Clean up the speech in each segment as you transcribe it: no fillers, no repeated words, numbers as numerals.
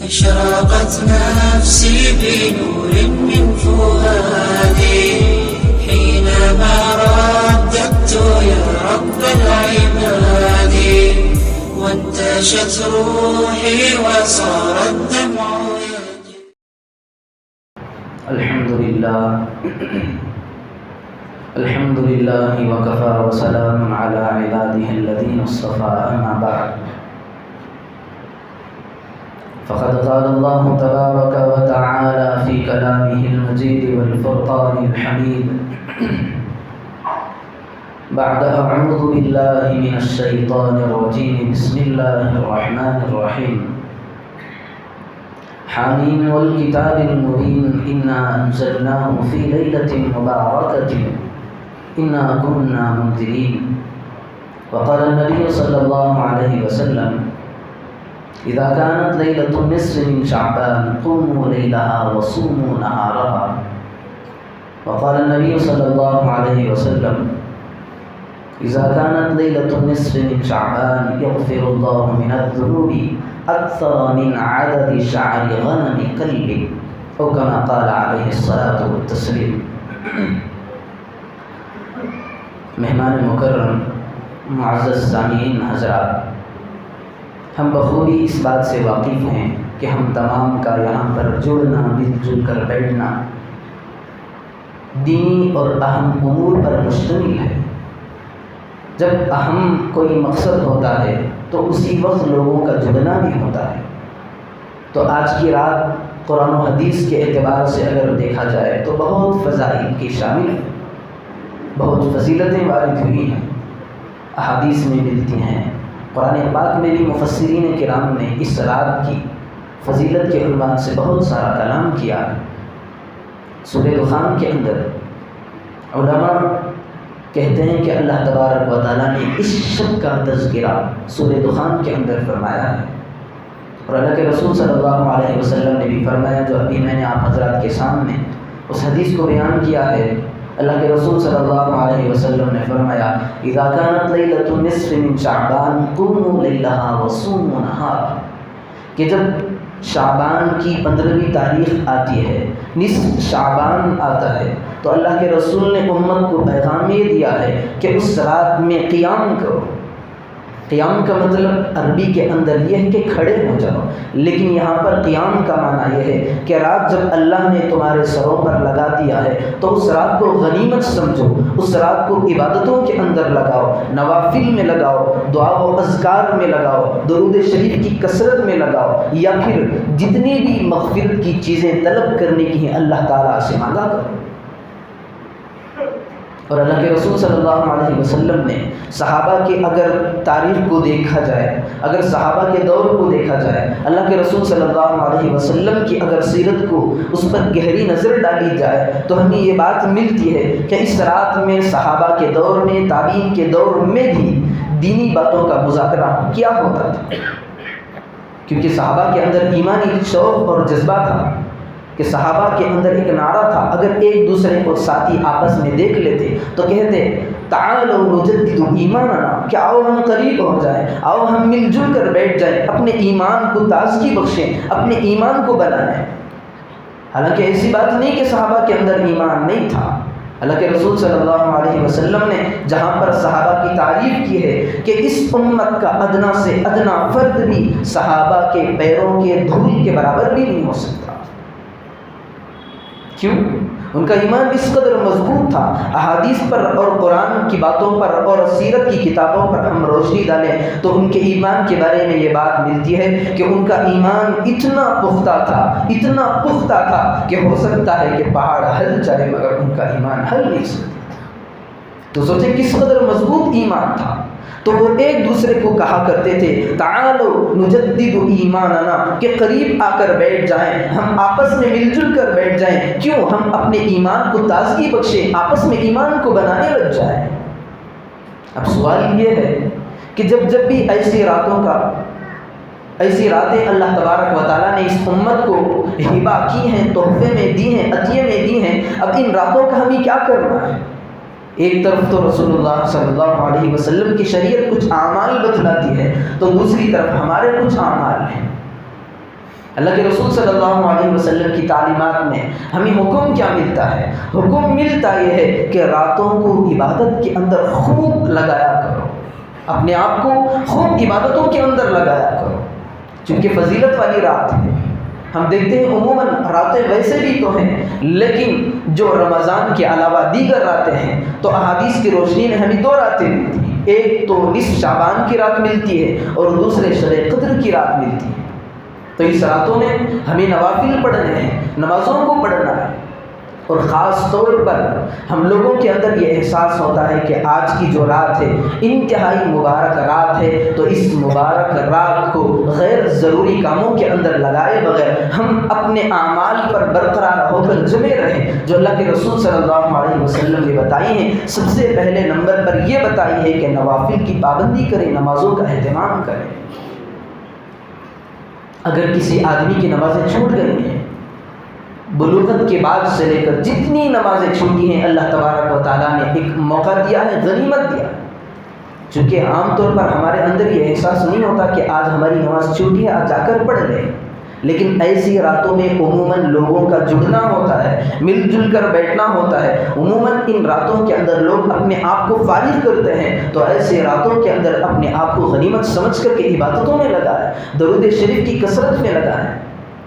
أشرقت نفسي بنور من فؤادي حينما رددت يا رب العباد وانتشت روحي وصار الدمع يجري. الحمد لله وكفى وسلام على عباده الذين اصطفى. أما بعد فقد قال الله تبارك وتعالى في كلامه المجيد والفرقان الحميد بعد أعوذ بالله من الشيطان الرجيم بسم الله الرحمن الرحيم حامين والكتاب المبين إنا أنزلناه في ليلة مباركة إنا كنا منذرين. وقال النبي صلى الله عليه وسلم إذا كانت ليلة النصف من شعبان قوموا ليلها وصوموا نهارها. وقال النبي صلى الله عليه وسلم إذا كانت ليلة النصف من شعبان يغفر الله من الذنوب أكثر من عدد شعر غنم كلب أو كما قال عليه الصلاة والتسليم. مہمان مکرم، معزز سامعین حضرات، ہم بخوبی اس بات سے واقف ہیں کہ ہم تمام کا یہاں پر جڑنا، مل جل کر بیٹھنا دینی اور اہم امور پر مشتمل ہے. جب اہم کوئی مقصد ہوتا ہے تو اسی وقت لوگوں کا جڑنا بھی ہوتا ہے. تو آج کی رات قرآن و حدیث کے اعتبار سے اگر دیکھا جائے تو بہت فضائل کی شامل ہے، بہت فضیلتیں وارد ہوئی ہیں، احادیث میں ملتی ہیں. قرآن پاک میں بھی مفسرین کرام نے اس رات کی فضیلت کے عنوان سے بہت سارا کلام کیا ہے. سورہ دخان کے اندر علماء کہتے ہیں کہ اللہ تبارک و تعالیٰ نے اس شب کا تذکرہ سورہ دخان کے اندر فرمایا ہے، اور اللہ کے رسول صلی اللہ علیہ وسلم نے بھی فرمایا، جو ابھی میں نے آپ حضرات کے سامنے اس حدیث کو بیان کیا ہے. اللہ کے رسول صلی اللہ علیہ وسلم نے فرمایا اذا كانت ليلة النصف من شعبان قوموا ليلها وصوموا نهارها، کہ جب شعبان کی 15ویں تاریخ آتی ہے، نصف شعبان آتا ہے، تو اللہ کے رسول نے امت کو پیغام یہ دیا ہے کہ اس رات میں قیام کرو. قیام کا مطلب عربی کے اندر یہ ہے کہ کھڑے ہو جاؤ، لیکن یہاں پر قیام کا معنی یہ ہے کہ رات جب اللہ نے تمہارے سروں پر لگا دیا ہے تو اس رات کو غنیمت سمجھو، اس رات کو عبادتوں کے اندر لگاؤ، نوافل میں لگاؤ، دعا و اذکار میں لگاؤ، درود شریف کی کثرت میں لگاؤ، یا پھر جتنی بھی مغفرت کی چیزیں طلب کرنے کی ہیں اللہ تعالیٰ سے مانگا کرو. اور اللہ کے رسول صلی اللہ علیہ وسلم نے صحابہ کے اگر تاریخ کو دیکھا جائے، اگر صحابہ کے دور کو دیکھا جائے، اللہ کے رسول صلی اللہ علیہ وسلم کی اگر سیرت کو اس پر گہری نظر ڈالی جائے تو ہمیں یہ بات ملتی ہے کہ اس رات میں صحابہ کے دور میں، تابعین کے دور میں بھی دینی باتوں کا مذاکرہ کیا ہوتا تھا، کیونکہ صحابہ کے اندر ایمانی شوق اور جذبہ تھا کہ صحابہ کے اندر ایک نعرہ تھا، اگر ایک دوسرے کو ساتھی آپس میں دیکھ لیتے تو کہتے تعالوا نجدد ایماننا، کہ آؤ ہم قریب ہو جائیں، آؤ ہم مل جل کر بیٹھ جائیں، اپنے ایمان کو تازگی بخشیں، اپنے ایمان کو بنائیں. حالانکہ ایسی بات نہیں کہ صحابہ کے اندر ایمان نہیں تھا. اللہ کے رسول صلی اللہ علیہ وسلم نے جہاں پر صحابہ کی تعریف کی ہے کہ اس امت کا ادنا سے ادنا فرد بھی صحابہ کے پیروں کے دھول کے برابر بھی نہیں ہو سکتا. کیوں؟ ان کا ایمان اس قدر مضبوط تھا. احادیث پر اور قرآن کی باتوں پر اور سیرت کی کتابوں پر ہم روشنی ڈالیں تو ان کے ایمان کے بارے میں یہ بات ملتی ہے کہ ان کا ایمان اتنا پختہ تھا، اتنا پختہ تھا کہ ہو سکتا ہے کہ پہاڑ ہل جائے مگر ان کا ایمان ہل نہیں سکتا. تو سوچیں کس قدر مضبوط ایمان تھا. تو وہ ایک دوسرے کو کہا کرتے تھے تعالوا نجدد ایماننا، کہ قریب آ کر بیٹھ جائیں، ہم آپس میں مل جل کر بیٹھ جائیں. کیوں؟ ہم اپنے ایمان کو تازگی بخشیں، آپس میں ایمان کو بنانے لگ جائیں. اب سوال یہ ہے کہ جب بھی ایسی راتیں اللہ تبارک و تعالیٰ نے اس امت کو ہبہ کی ہیں، تحفے میں دی ہیں، عطیے میں دی ہیں، اب ان راتوں کا ہمیں کیا کرنا ہے؟ ایک طرف تو رسول اللہ صلی اللہ علیہ وسلم کی شریعت کچھ اعمال بتلاتی ہے، تو دوسری طرف ہمارے کچھ اعمال ہیں. اللہ کے رسول صلی اللہ علیہ وسلم کی تعلیمات میں ہمیں حکم کیا ملتا ہے؟ حکم ملتا یہ ہے کہ راتوں کو عبادت کے اندر خوب لگایا کرو، اپنے آپ کو خوب عبادتوں کے اندر لگایا کرو، چونکہ فضیلت والی رات ہے۔ ہم دیکھتے ہیں عموماً راتیں ویسے بھی تو ہیں، لیکن جو رمضان کے علاوہ دیگر راتیں ہیں تو احادیث کی روشنی میں ہمیں 2 راتیں ملتی ہیں، ایک تو نصف شعبان کی رات ملتی ہے اور دوسرے شب قدر کی رات ملتی ہے۔ تو اس راتوں میں ہمیں نوافل پڑھنے ہیں، نمازوں کو پڑھنا ہے، اور خاص طور پر ہم لوگوں کے اندر یہ احساس ہوتا ہے کہ آج کی جو رات ہے انتہائی مبارک رات ہے، تو اس مبارک رات کو غیر ضروری کاموں کے اندر لگائے بغیر ہم اپنے اعمال پر برقرار ہو کر جمے رہیں، جو اللہ کے رسول صلی اللہ علیہ وسلم نے بتائی ہیں۔ سب سے پہلے نمبر پر یہ بتائی ہے کہ نوافل کی پابندی کریں، نمازوں کا اہتمام کریں۔ اگر کسی آدمی کی نمازیں چھوٹ گئی ہیں، بلوغت کے بعد سے لے کر جتنی نمازیں چھوٹی ہیں، اللہ تبارک و تعالیٰ نے ایک موقع دیا ہے، غنیمت دیا۔ چونکہ عام طور پر ہمارے اندر یہ احساس نہیں ہوتا کہ آج ہماری نماز چھوٹی ہے، آج جا کر پڑھ لیں، لیکن ایسی راتوں میں عموماً لوگوں کا جڑنا ہوتا ہے، مل جل کر بیٹھنا ہوتا ہے۔ عموماً ان راتوں کے اندر لوگ اپنے آپ کو فارغ کرتے ہیں، تو ایسے راتوں کے اندر اپنے آپ کو غنیمت سمجھ کر کے عبادتوں میں لگائیں، درود شریف کی کثرت میں لگائیں،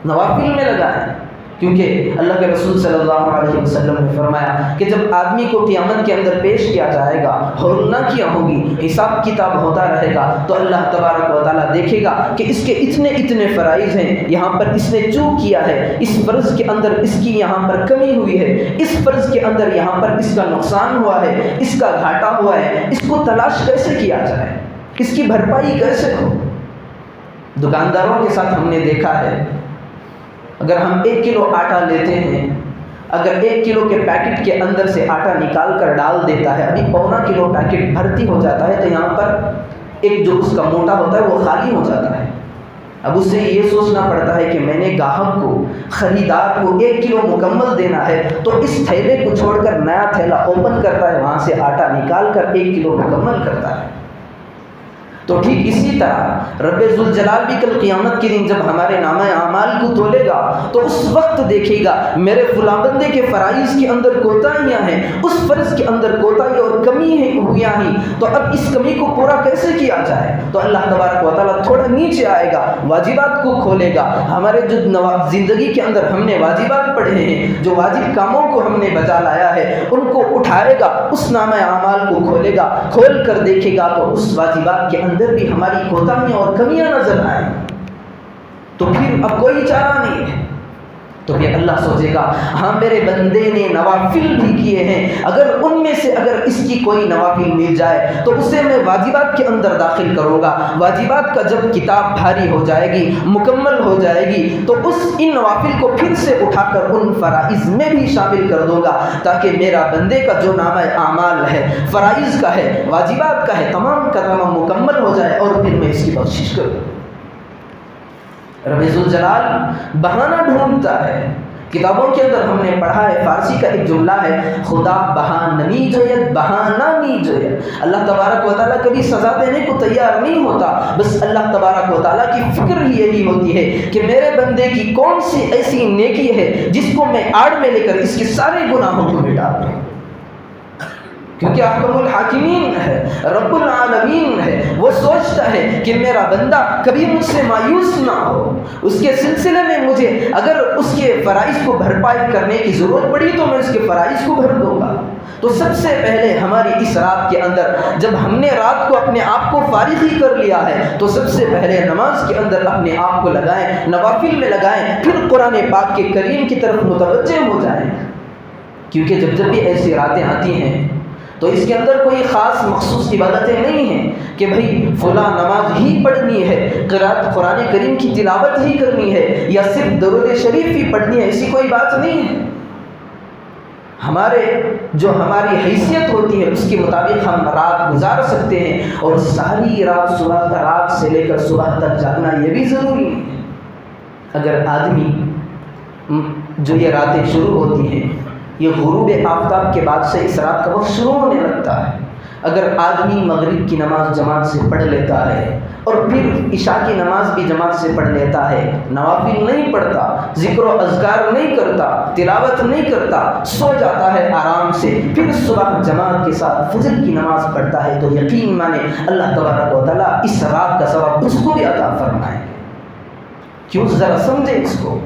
نوافل میں لگائیں، کیونکہ اللہ کے رسول صلی اللہ علیہ وسلم نے فرمایا کہ جب آدمی کو قیامت کے اندر پیش کیا جائے گا، ہول نہ کیا ہوگی، حساب کتاب ہوتا رہے گا، تو اللہ تبارک و تعالیٰ دیکھے گا کہ اس کے اتنے فرائض ہیں، یہاں پر اس نے چوک کیا ہے، اس فرض کے اندر اس کی یہاں پر کمی ہوئی ہے، اس فرض کے اندر یہاں پر اس کا نقصان ہوا ہے، اس کا گھاٹا ہوا ہے، اس کو تلاش کیسے کیا جائے، اس کی بھرپائی کیسے ہو۔ دکانداروں کے ساتھ ہم نے دیکھا ہے، اگر ہم 1 کلو آٹا لیتے ہیں، اگر 1 کلو کے پیکٹ کے اندر سے آٹا نکال کر ڈال دیتا ہے، ابھی 1.25 کلو پیکٹ بھرتی ہو جاتا ہے، تو یہاں پر ایک جو اس کا موٹا ہوتا ہے وہ خالی ہو جاتا ہے۔ اب اس سے یہ سوچنا پڑتا ہے کہ میں نے گاہک کو، خریدار کو 1 کلو مکمل دینا ہے، تو اس تھیلے کو چھوڑ کر نیا تھیلا اوپن کرتا ہے، وہاں سے آٹا نکال کر 1 کلو مکمل کرتا ہے۔ تو ٹھیک اسی طرح رب ذوالجلال بھی کل قیامت کے دن جب ہمارے نامہ اعمال کو تولے گا، تو اس وقت دیکھے گا میرے فلاں بندے کے فرائض کے اندر کوتاہیاں ہیں، اس فرض کے اندر کوتاہی اور کمی ہوئیاں ہیں، تو اب اس کمی کو پورا کیسے کیا جائے۔ تو اللہ تبارک و تعالیٰ تھوڑا نیچے آئے گا، واجبات کو کھولے گا، ہمارے جو زندگی کے اندر ہم نے واجبات پڑھے ہیں، جو واجب کاموں کو ہم نے بجا لایا ہے، ان کو اٹھائے گا، اس نامہ اعمال کو کھولے گا، کھول کر دیکھے گا تو اس واجبات کے اندر بھی ہماری کوتاہیاں اور کمیاں نظر آئیں، تو پھر اب کوئی چارہ نہیں ہے۔ تو پھر اللہ سوچے گا ہاں میرے بندے نے نوافل بھی کیے ہیں، اگر ان میں سے اگر اس کی کوئی نوافل مل جائے تو اسے میں واجبات کے اندر داخل کروں گا۔ واجبات کا جب کتاب بھاری ہو جائے گی، مکمل ہو جائے گی، تو ان نوافل کو پھر سے اٹھا کر ان فرائض میں بھی شامل کر دوں گا، تاکہ میرا بندے کا جو نامہ اعمال ہے، فرائض کا ہے، واجبات کا ہے، تمام کا تمام مکمل ہو جائے، اور پھر میں اس کی بخشش کروں۔ رب ذوالجلال بہانہ ڈھونڈتا ہے۔ کتابوں کے اندر ہم نے پڑھا ہے، فارسی کا ایک جملہ ہے، خدا بہانہ جوید بہانہ نہیں جوید۔ اللہ تبارک و تعالیٰ کبھی سزا دینے کو تیار نہیں ہوتا، بس اللہ تبارک و تعالیٰ کی فکر ہی یہی ہوتی ہے کہ میرے بندے کی کون سی ایسی نیکی ہے جس کو میں آڑ میں لے کر اس کے سارے گناہوں کو مٹا دوں، کیونکہ احکم الحاکمین ہے، رب العالمین ہے۔ وہ سوچتا ہے کہ میرا بندہ کبھی مجھ سے مایوس نہ ہو، اس کے سلسلے میں مجھے اگر اس کے فرائض کو بھرپائی کرنے کی ضرورت پڑی تو میں اس کے فرائض کو بھر دوں گا۔ تو سب سے پہلے ہماری اس رات کے اندر جب ہم نے رات کو اپنے آپ کو فارغ ہی کر لیا ہے، تو سب سے پہلے نماز کے اندر اپنے آپ کو لگائیں، نوافل میں لگائیں، پھر قرآن پاک کے کریم کی طرف متوجہ ہو جائیں، کیونکہ جب بھی ایسی راتیں آتی ہیں تو اس کے اندر کوئی خاص مخصوص عبادتیں نہیں ہیں کہ بھئی فلاں نماز ہی پڑھنی ہے، قرآن کریم کی تلاوت ہی کرنی ہے، یا صرف درود شریف ہی پڑھنی ہے، ایسی کوئی بات نہیں ہے۔ ہماری حیثیت ہوتی ہے اس کے مطابق ہم رات گزار سکتے ہیں، اور ساری رات سے لے کر صبح تک جاگنا یہ بھی ضروری ہے۔ اگر آدمی جو یہ راتیں شروع ہوتی ہیں، یہ غروب آفتاب کے بعد سے اس رات کا وقت شروع ہونے لگتا ہے، اگر آدمی مغرب کی نماز جماعت سے پڑھ لیتا ہے اور پھر عشاء کی نماز بھی جماعت سے پڑھ لیتا ہے، نوافل نہیں پڑھتا، ذکر و اذکار نہیں کرتا، تلاوت نہیں کرتا، سو جاتا ہے آرام سے، پھر صبح جماعت کے ساتھ فجر کی نماز پڑھتا ہے، تو یقین مانے اللہ تبارک و تعالیٰ اس رات کا ثواب اس کو بھی عطا فرمائے گا۔ کیوں؟ ذرا سمجھے اس کو۔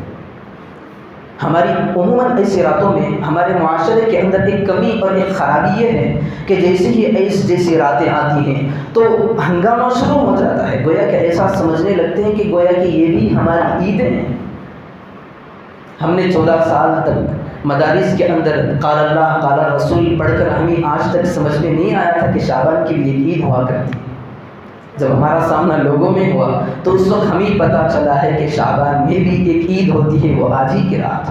ہماری عموماً ایسی راتوں میں ہمارے معاشرے کے اندر ایک کمی اور ایک خرابی یہ ہے کہ جیسے ہی جیسی راتیں آتی ہیں تو ہنگامہ شروع ہو جاتا ہے، گویا کہ ایسا سمجھنے لگتے ہیں کہ گویا کہ یہ بھی ہماری عیدیں ہیں۔ ہم نے 14 سال تک مدارس کے اندر قال اللہ قال رسول پڑھ کر ہمیں آج تک سمجھ میں نہیں آیا تھا کہ شعبان کی بھی ایک عید ہوا کرتی ہے۔ جب ہمارا سامنا لوگوں میں ہوا تو اس وقت ہمیں پتہ چلا ہے کہ شعبان میں بھی ایک عید ہوتی ہے، وہ آج ہی کی رات۔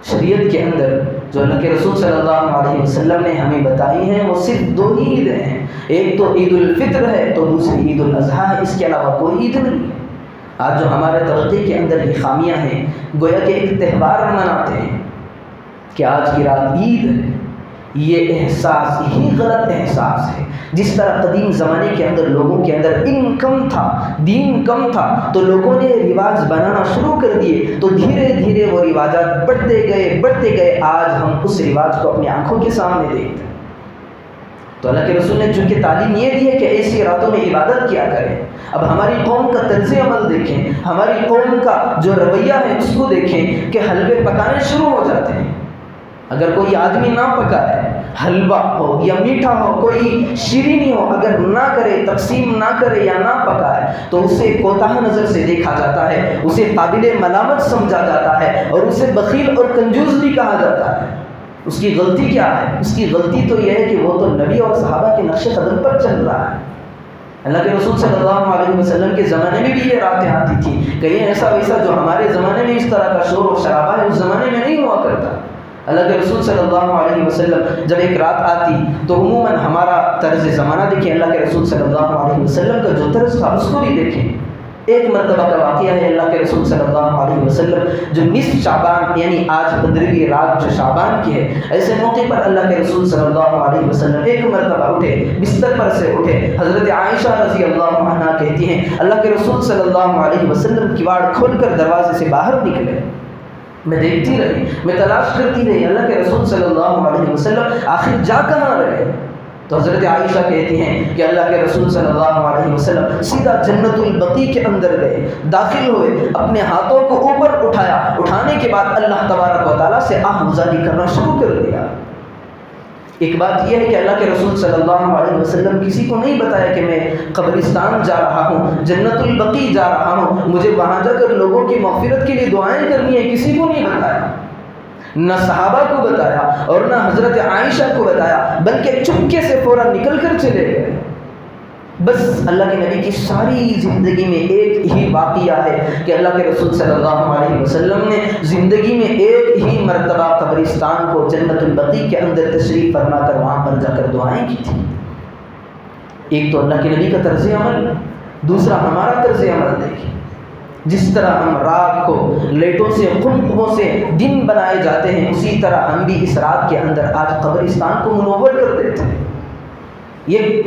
شریعت کے اندر جو اللہ کے رسول صلی اللہ علیہ وسلم نے ہمیں بتائی ہیں وہ صرف 2 ہی عیدیں ہیں، ایک تو عید الفطر ہے تو دوسری عید الاضحیٰ ہے، اس کے علاوہ کوئی عید نہیں ہے۔ آج جو ہمارے طبقے کے اندر یہ خامیاں ہیں، گویا کہ ایک تہوار مناتے ہیں کہ آج کی رات عید ہے، یہ احساس ہی غلط احساس ہے۔ جس طرح قدیم زمانے کے اندر لوگوں کے اندر علم کم تھا، دین کم تھا، تو لوگوں نے رواج بنانا شروع کر دیے، تو دھیرے دھیرے وہ رواجات بڑھتے گئے، آج ہم اس رواج کو اپنی آنکھوں کے سامنے دیکھتے ہیں۔ تو اللہ کے رسول نے چونکہ تعلیم یہ دی ہے کہ ایسی راتوں میں عبادت کیا کریں، اب ہماری قوم کا طرز عمل دیکھیں، ہماری قوم کا جو رویہ ہے اس کو دیکھیں کہ حلوے پکانے شروع ہو جاتے ہیں۔ اگر کوئی آدمی نہ پکائے، حلوہ ہو یا میٹھا ہو، کوئی شیرینی ہو، اگر نہ کرے، تقسیم نہ کرے یا نہ پکائے تو اسے کوتاہ نظر سے دیکھا جاتا ہے، اسے قابل ملامت سمجھا جاتا ہے اور اسے بخیل اور کنجوس بھی کہا جاتا ہے۔ اس کی غلطی کیا ہے؟ اس کی غلطی تو یہ ہے کہ وہ تو نبی اور صحابہ کے نقش قدم پر چل رہا ہے۔ اللہ کے رسول صلی اللہ علیہ وسلم کے زمانے میں بھی یہ راتیں آتی تھیں، کہیں ایسا ویسا جو ہمارے زمانے میں اس طرح کا شور و شرابہ ہے اس زمانے میں نہیں ہوا کرتا۔ اللہ کے رسول صلی اللہ علیہ وسلم جب ایک رات آتی تو عموماً ہمارا طرز زمانہ دیکھیں، اللہ کے رسول صلی اللہ علیہ وسلم کا جو طرز تھا اس کو بھی دیکھیں۔ ایک مرتبہ کا واقعہ ہے، اللہ کے رسول صلی اللہ علیہ وسلم جو نصف شعبان یعنی آج 15ویں رات جو شعبان کی ہے، ایسے موقع پر اللہ کے رسول صلی اللہ علیہ وسلم ایک مرتبہ اٹھے، بستر پر سے اٹھے، حضرت عائشہ رضی اللہ عنہا کہتی ہیں اللہ کے رسول صلی اللہ علیہ وسلم کواڑ کھول کر دروازے سے باہر نکلے، میں دیکھتی رہی، میں تلاش کرتی رہی اللہ کے رسول صلی اللہ علیہ وسلم آخر جا کہاں رہے؟ تو حضرت عائشہ کہتی ہیں کہ اللہ کے رسول صلی اللہ علیہ وسلم سیدھا جنت البقیع کے اندر گئے، داخل ہوئے، اپنے ہاتھوں کو اوپر اٹھایا، اٹھانے کے بعد اللہ تبارک و تعالیٰ سے آہ گزاری کرنا شروع کر دیا۔ ایک بات یہ ہے کہ اللہ کے رسول صلی اللہ علیہ وسلم کسی کو نہیں بتایا کہ میں قبرستان جا رہا ہوں، جنت البقیع جا رہا ہوں، مجھے وہاں جا کر لوگوں کی مغفرت کے لیے دعائیں کرنی ہیں، کسی کو نہیں بتایا، نہ صحابہ کو بتایا اور نہ حضرت عائشہ کو بتایا، بلکہ چپکے سے فوراً نکل کر چلے گئے۔ بس اللہ کے نبی کی ساری زندگی میں ایک ہی واقعہ ہے کہ اللہ کے رسول صلی اللہ علیہ وسلم نے زندگی میں ایک ہی مرتبہ قبرستان کو جنت البقیع کے اندر تشریف فرما کر وہاں پر جا کر دعائیں کی تھی۔ ایک تو اللہ کے نبی کا طرز عمل، دوسرا ہمارا طرز عمل دیکھیں، جس طرح ہم رات کو لیٹوں سے قنقبوں سے دن بنائے جاتے ہیں، اسی طرح ہم بھی اس رات کے اندر آج قبرستان کو منور کر دیتے ہیں۔ یہ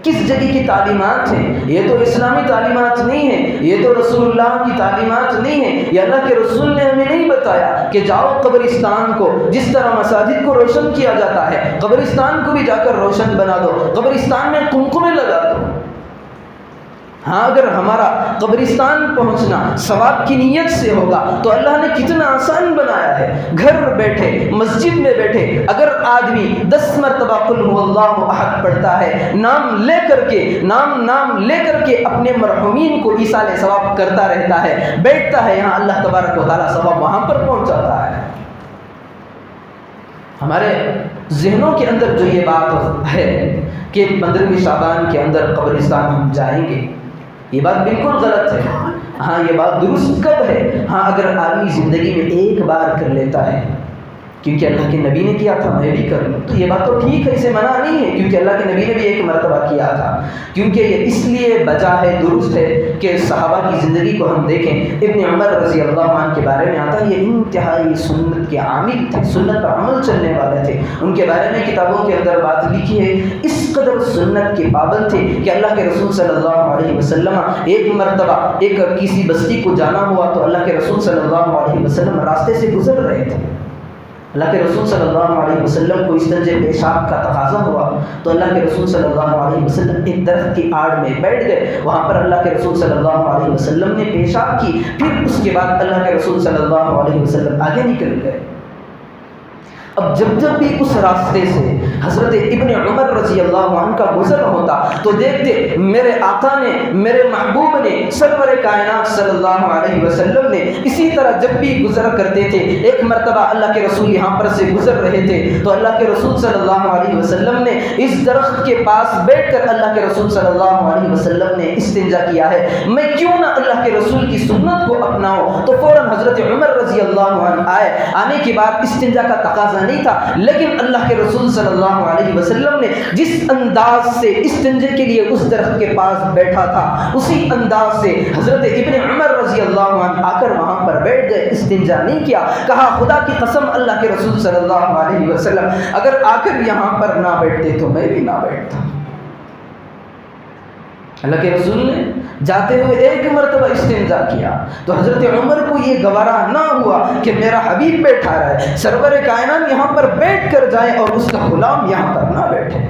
کس جگہ کی تعلیمات ہیں؟ یہ تو اسلامی تعلیمات نہیں ہیں، یہ تو رسول اللہ کی تعلیمات نہیں ہیں، یہ اللہ کے رسول نے ہمیں نہیں بتایا کہ جاؤ قبرستان کو، جس طرح مساجد کو روشن کیا جاتا ہے قبرستان کو بھی جا کر روشن بنا دو، قبرستان میں قمقمے لگا دو۔ ہاں اگر ہمارا قبرستان پہنچنا ثواب کی نیت سے ہوگا تو اللہ نے کتنا آسان بنایا ہے، گھر بیٹھے مسجد میں بیٹھے اگر آدمی 10 مرتبہ قل هو اللہ احد پڑھتا ہے، نام لے کر کے اپنے مرحومین کو ایصال ثواب کرتا رہتا ہے، بیٹھتا ہے یہاں، اللہ تبارک و تعالیٰ ثواب وہاں پر پہنچاتا ہے۔ ہمارے ذہنوں کے اندر جو یہ بات ہے کہ 15ویں شعبان کے اندر قبرستان ہم جائیں گے، یہ بات بالکل غلط ہے۔ ہاں یہ بات درست کب ہے؟ ہاں اگر آدمی زندگی میں ایک بار کر لیتا ہے کیونکہ اللہ کے نبی نے کیا تھا میں بھی کر لوں، تو یہ بات تو ٹھیک ہے، اسے منع نہیں ہے، کیونکہ اللہ کے نبی نے بھی ایک مرتبہ کیا تھا، کیونکہ یہ اس لیے بجا ہے، درست ہے کہ صحابہ کی زندگی کو ہم دیکھیں۔ ابن عمر رضی اللہ عنہ کے بارے میں آتا ہے یہ انتہائی سنت کے عامل تھے، سنت پر عمل چلنے والے تھے، ان کے بارے میں کتابوں کے اندر بات لکھی ہے، اس قدر سنت کے پابند تھے کہ اللہ کے رسول صلی اللہ علیہ وسلم ایک مرتبہ ایک کسی بستی کو جانا ہوا تو اللہ کے رسول صلی اللہ علیہ وسلم راستے سے گزر رہے تھے، اللہ کے رسول صلی اللہ علیہ وسلم کو استنجے پیشاب کا تقاضا ہوا تو اللہ کے رسول صلی اللہ علیہ وسلم ایک درخت کی آڑ میں بیٹھ گئے، وہاں پر اللہ کے رسول صلی اللہ علیہ وسلم نے پیشاب کی، پھر اس کے بعد اللہ کے رسول صلی اللہ علیہ وسلم آگے نکل گئے۔ اب جب بھی اس راستے سے حضرت ابن عمر رضی اللہ عنہ کا گزر ہوتا تو دیکھتے میرے آقا نے، میرے محبوب نے، سرور کائنات صلی اللہ علیہ وسلم نے اسی طرح جب بھی گزر کرتے تھے، ایک مرتبہ اللہ کے رسول یہاں پر سے گزر رہے تھے تو اللہ کے رسول صلی اللہ علیہ وسلم نے اس درخت کے پاس بیٹھ کر اللہ کے رسول صلی اللہ علیہ وسلم نے استنجا کیا ہے، میں کیوں نہ اللہ کے رسول کی سنت کو اپناؤں، تو فوراً حضرت عمر رضی اللہ عنہ آئے، آنے کے بعد استنجا کا تقاضا نہیں تھا، لیکن اللہ کے رسول صلی اللہ علیہ وسلم نے جس انداز سے استنجے کے لیے اس درخت کے پاس بیٹھا تھا اسی انداز سے حضرت ابن عمر رضی اللہ عنہ آ کر وہاں پر بیٹھ گئے، استنجا نہیں کیا، کہا خدا کی قسم اللہ کے رسول صلی اللہ علیہ وسلم اگر آ کر یہاں پر نہ بیٹھتے تو میں بھی نہ بیٹھتا۔ اللہ کے رسول نے جاتے ہوئے ایک مرتبہ استنجا کیا تو حضرت عمر کو یہ گوارا نہ ہوا کہ میرا حبیب بیٹھا رہے، سرور کائنات یہاں پر بیٹھ کر جائے اور اس کا غلام یہاں پر نہ بیٹھے۔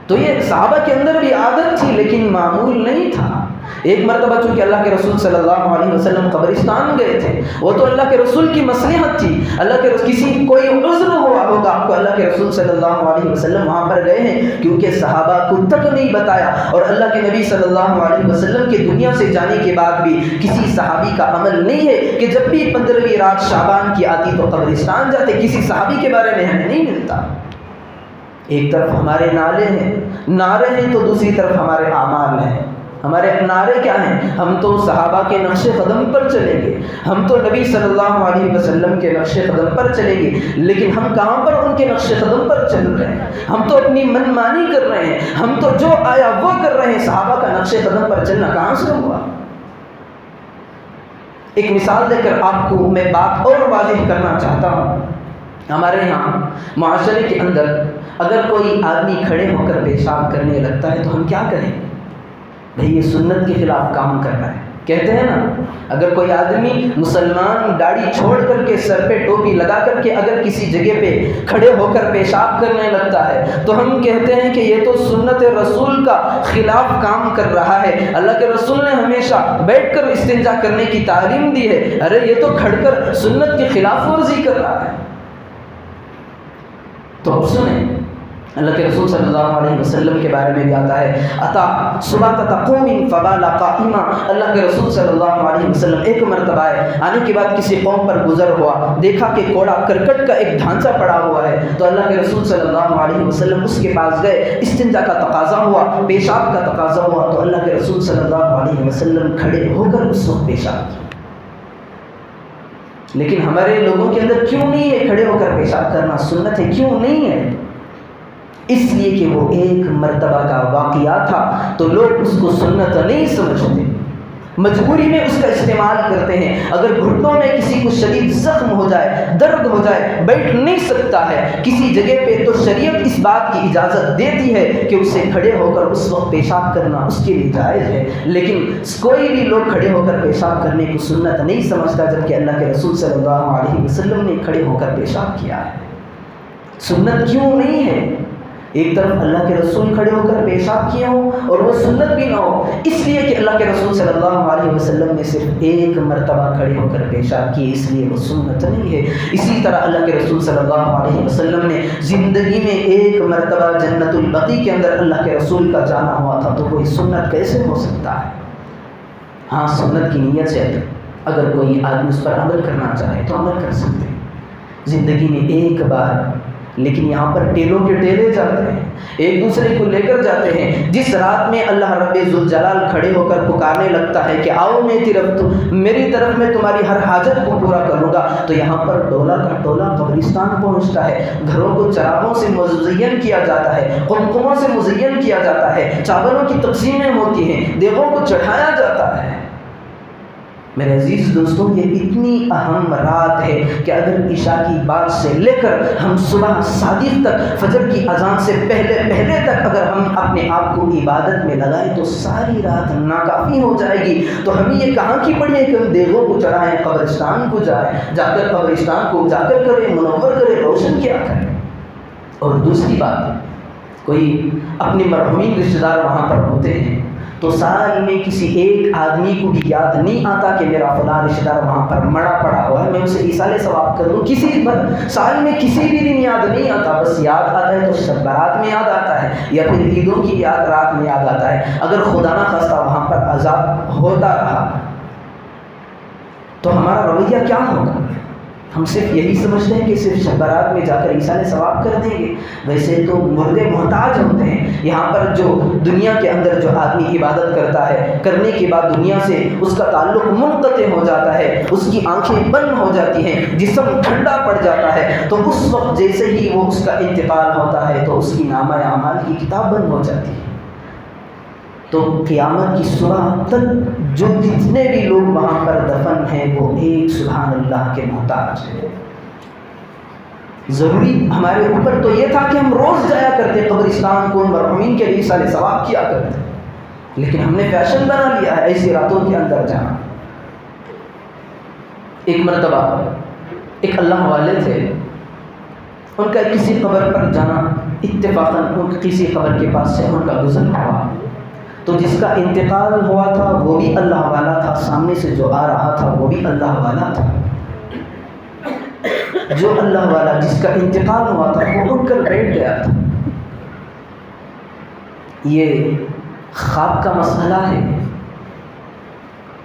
تو یہ صحابہ کے اندر بھی عادت تھی لیکن معمول نہیں تھا۔ ایک مرتبہ چونکہ اللہ کے رسول صلی اللہ علیہ وسلم قبرستان گئے تھے، وہ تو اللہ کے رسول کی مصلحت تھی، اللہ کے کسی کوئی عذر ہوا ہوگا آپ کو، اللہ کے رسول صلی اللہ علیہ وسلم وہاں پر گئے ہیں کیونکہ صحابہ کو تک نہیں بتایا، اور اللہ کے نبی صلی اللہ علیہ وسلم کے دنیا سے جانے کے بعد بھی کسی صحابی کا عمل نہیں ہے کہ جب بھی 15ویں رات شعبان کی آتی تو قبرستان جاتے، کسی صحابی کے بارے میں ہمیں نہیں ملتا۔ ایک طرف ہمارے نعرے ہیں تو دوسری طرف ہمارے اعمال ہیں۔ ہمارے نعرے کیا ہیں؟ ہم تو صحابہ کے نقش قدم پر چلیں گے، ہم تو نبی صلی اللہ علیہ وسلم کے نقش قدم پر چلیں گے، لیکن ہم کہاں پر ان کے نقش قدم پر چل رہے ہیں؟ ہم تو اپنی من مانی کر رہے ہیں، ہم تو جو آیا وہ کر رہے ہیں، صحابہ کا نقش قدم پر چلنا کہاں سے ہوا؟ ایک مثال دے کر آپ کو میں بات اور واضح کرنا چاہتا ہوں۔ ہمارے یہاں معاشرے کے اندر اگر کوئی آدمی کھڑے ہو کر پیشاب کرنے لگتا ہے تو ہم کیا کریں؟ بھئی یہ سنت کے خلاف کام کر رہا ہے، کہتے ہیں نا، اگر کوئی آدمی مسلمان داڑھی چھوڑ کر کے سر پہ ٹوپی لگا کر کے اگر کسی جگہ پہ کھڑے ہو کر پیشاب کرنے لگتا ہے تو ہم کہتے ہیں کہ یہ تو سنت رسول کا خلاف کام کر رہا ہے، اللہ کے رسول نے ہمیشہ بیٹھ کر استنجا کرنے کی تعلیم دی ہے، ارے یہ تو کھڑ کر سنت کی خلاف ورزی کر رہا ہے۔ تو اب سنیں، اللہ کے رسول صلی اللہ علیہ وسلم کے بارے میں بھی آتا ہے، اتا صبات قوم فبال قائما، اللہ کے رسول صلی اللہ علیہ وسلم ایک مرتبہ آنے کے بعد کسی قوم پر گزر ہوا، دیکھا کہ کوڑا کرکٹ کا ایک ڈھانچہ پڑا ہوا ہے تو اللہ کے رسول صلی اللہ علیہ وسلم اس کے پاس گئے، استنجا کا تقاضا ہوا، پیشاب کا تقاضا ہوا تو اللہ کے رسول صلی اللہ علیہ وسلم کھڑے ہو کر اس وقت پیشاب کیا۔ لیکن ہمارے لوگوں کے اندر کیوں نہیں ہے کھڑے ہو کر پیشاب کرنا سنت ہے؟ کیوں نہیں ہے؟ اس لیے کہ وہ ایک مرتبہ کا واقعہ تھا تو لوگ اس کو سنت نہیں سمجھتے، مجبوری میں اس کا استعمال کرتے ہیں۔ اگر گھٹنوں میں کسی کو شدید زخم ہو جائے، درد ہو جائے، بیٹھ نہیں سکتا ہے کسی جگہ پہ تو شریعت اس بات کی اجازت دیتی ہے کہ اسے کھڑے ہو کر اس وقت پیشاب کرنا اس کے لیے جائز ہے، لیکن کوئی بھی لوگ کھڑے ہو کر پیشاب کرنے کو سنت نہیں سمجھتا، جبکہ اللہ کے رسول صلی اللہ علیہ وسلم نے کھڑے ہو کر پیشاب کیا ہے۔ سنت کیوں نہیں ہے؟ ایک طرف اللہ کے رسول کھڑے ہو کر پیشاب کیا ہو اور وہ سنت بھی نہ ہو، اس لیے کہ اللہ کے رسول صلی اللہ علیہ وسلم نے صرف ایک مرتبہ کھڑے ہو کر پیشاب کی، اس لیے وہ سنت نہیں ہے۔ اسی طرح اللہ کے رسول صلی اللہ علیہ وسلم نے زندگی میں ایک مرتبہ جنت البقیع کے اندر اللہ کے رسول کا جانا ہوا تھا تو کوئی سنت کیسے ہو سکتا ہے؟ ہاں، سنت کی نیت سے اگر کوئی آدمی اس پر عمل کرنا چاہے تو عمل کر سکتے ہیں۔ زندگی میں ایک بار لیکن یہاں پر ٹیلوں کے ٹیلے جاتے ہیں، ایک دوسرے کو لے کر جاتے ہیں۔ جس رات میں اللہ رب ذوالجلال کھڑے ہو کر پکارنے لگتا ہے کہ آؤ میری طرف میں تمہاری ہر حاجت کو پورا کروں گا، تو یہاں پر ٹولہ کا ٹولہ قبرستان پہنچتا ہے، گھروں کو چراغوں سے مزین کیا جاتا ہے، قمقموں سے مزین کیا جاتا ہے، چاولوں کی تقسیمیں ہوتی ہیں، دیگوں کو چڑھایا جاتا ہے۔ میرے عزیز دوستوں، یہ اتنی اہم رات ہے کہ اگر عشاء کی بات سے لے کر ہم صبح صادق تک، فجر کی اذان سے پہلے تک اگر ہم اپنے آپ کو عبادت میں لگائیں تو ساری رات ناکافی ہو جائے گی۔ تو ہمیں یہ کہاں کی پڑی ہے کہ ہم دیگوں کو چڑھائیں، قبرستان کو جائیں، جا کر قبرستان کو اجاگر کریں، منور کریں، روشن کیا کریں۔ اور دوسری بات، کوئی اپنے مرحومین رشتہ دار وہاں پر ہوتے ہیں تو سال میں کسی ایک آدمی کو بھی یاد نہیں آتا کہ میرا فلاں رشتہ دار وہاں پر مرا پڑا ہوا ہے، میں اسے ایصال ثواب کر دوں۔ کسی پر سال میں کسی بھی دن یاد نہیں آتا، بس یاد آتا ہے تو شب برات میں یاد آتا ہے، یا پھر عیدوں کی یاد رات میں یاد آتا ہے۔ اگر خدا نہ خواستہ وہاں پر عذاب ہوتا رہا تو ہمارا رویہ کیا ہوگا؟ ہم صرف یہی سمجھتے ہیں کہ صرف شب برات میں جا کر ایصال ثواب کر دیں گے، ویسے تو مردے محتاج ہوتے ہیں۔ یہاں پر جو دنیا کے اندر جو آدمی عبادت کرتا ہے، کرنے کے بعد دنیا سے اس کا تعلق منقطع ہو جاتا ہے، اس کی آنکھیں بند ہو جاتی ہیں، جسم ٹھنڈا پڑ جاتا ہے، تو اس وقت جیسے ہی وہ اس کا انتقال ہوتا ہے تو اس کی نامہ اعمال کی کتاب بند ہو جاتی ہے۔ تو قیامت کی صبح تک جو جتنے بھی لوگ وہاں پر دفن ہیں وہ ایک سبحان اللہ کے محتاج ہیں۔ ضروری ہمارے اوپر تو یہ تھا کہ ہم روز جایا کرتے قبرستان کو، مرحومین کے لیے ایصال ثواب کیا کرتے، لیکن ہم نے فیشن بنا لیا ہے ایسی راتوں کے اندر جانا۔ ایک مرتبہ ایک اللہ والے تھے، ان کا کسی قبر پر جانا اتفاقاً ان کسی قبر کے پاس سے ان کا گزر ہوا، تو جس کا انتقال ہوا تھا وہ بھی اللہ والا تھا، سامنے سے جو آ رہا تھا وہ بھی اللہ والا تھا۔ جو اللہ والا جس کا انتقال ہوا تھا وہ اٹھ کر بیٹھ گیا تھا۔ یہ خواب کا مسئلہ ہے،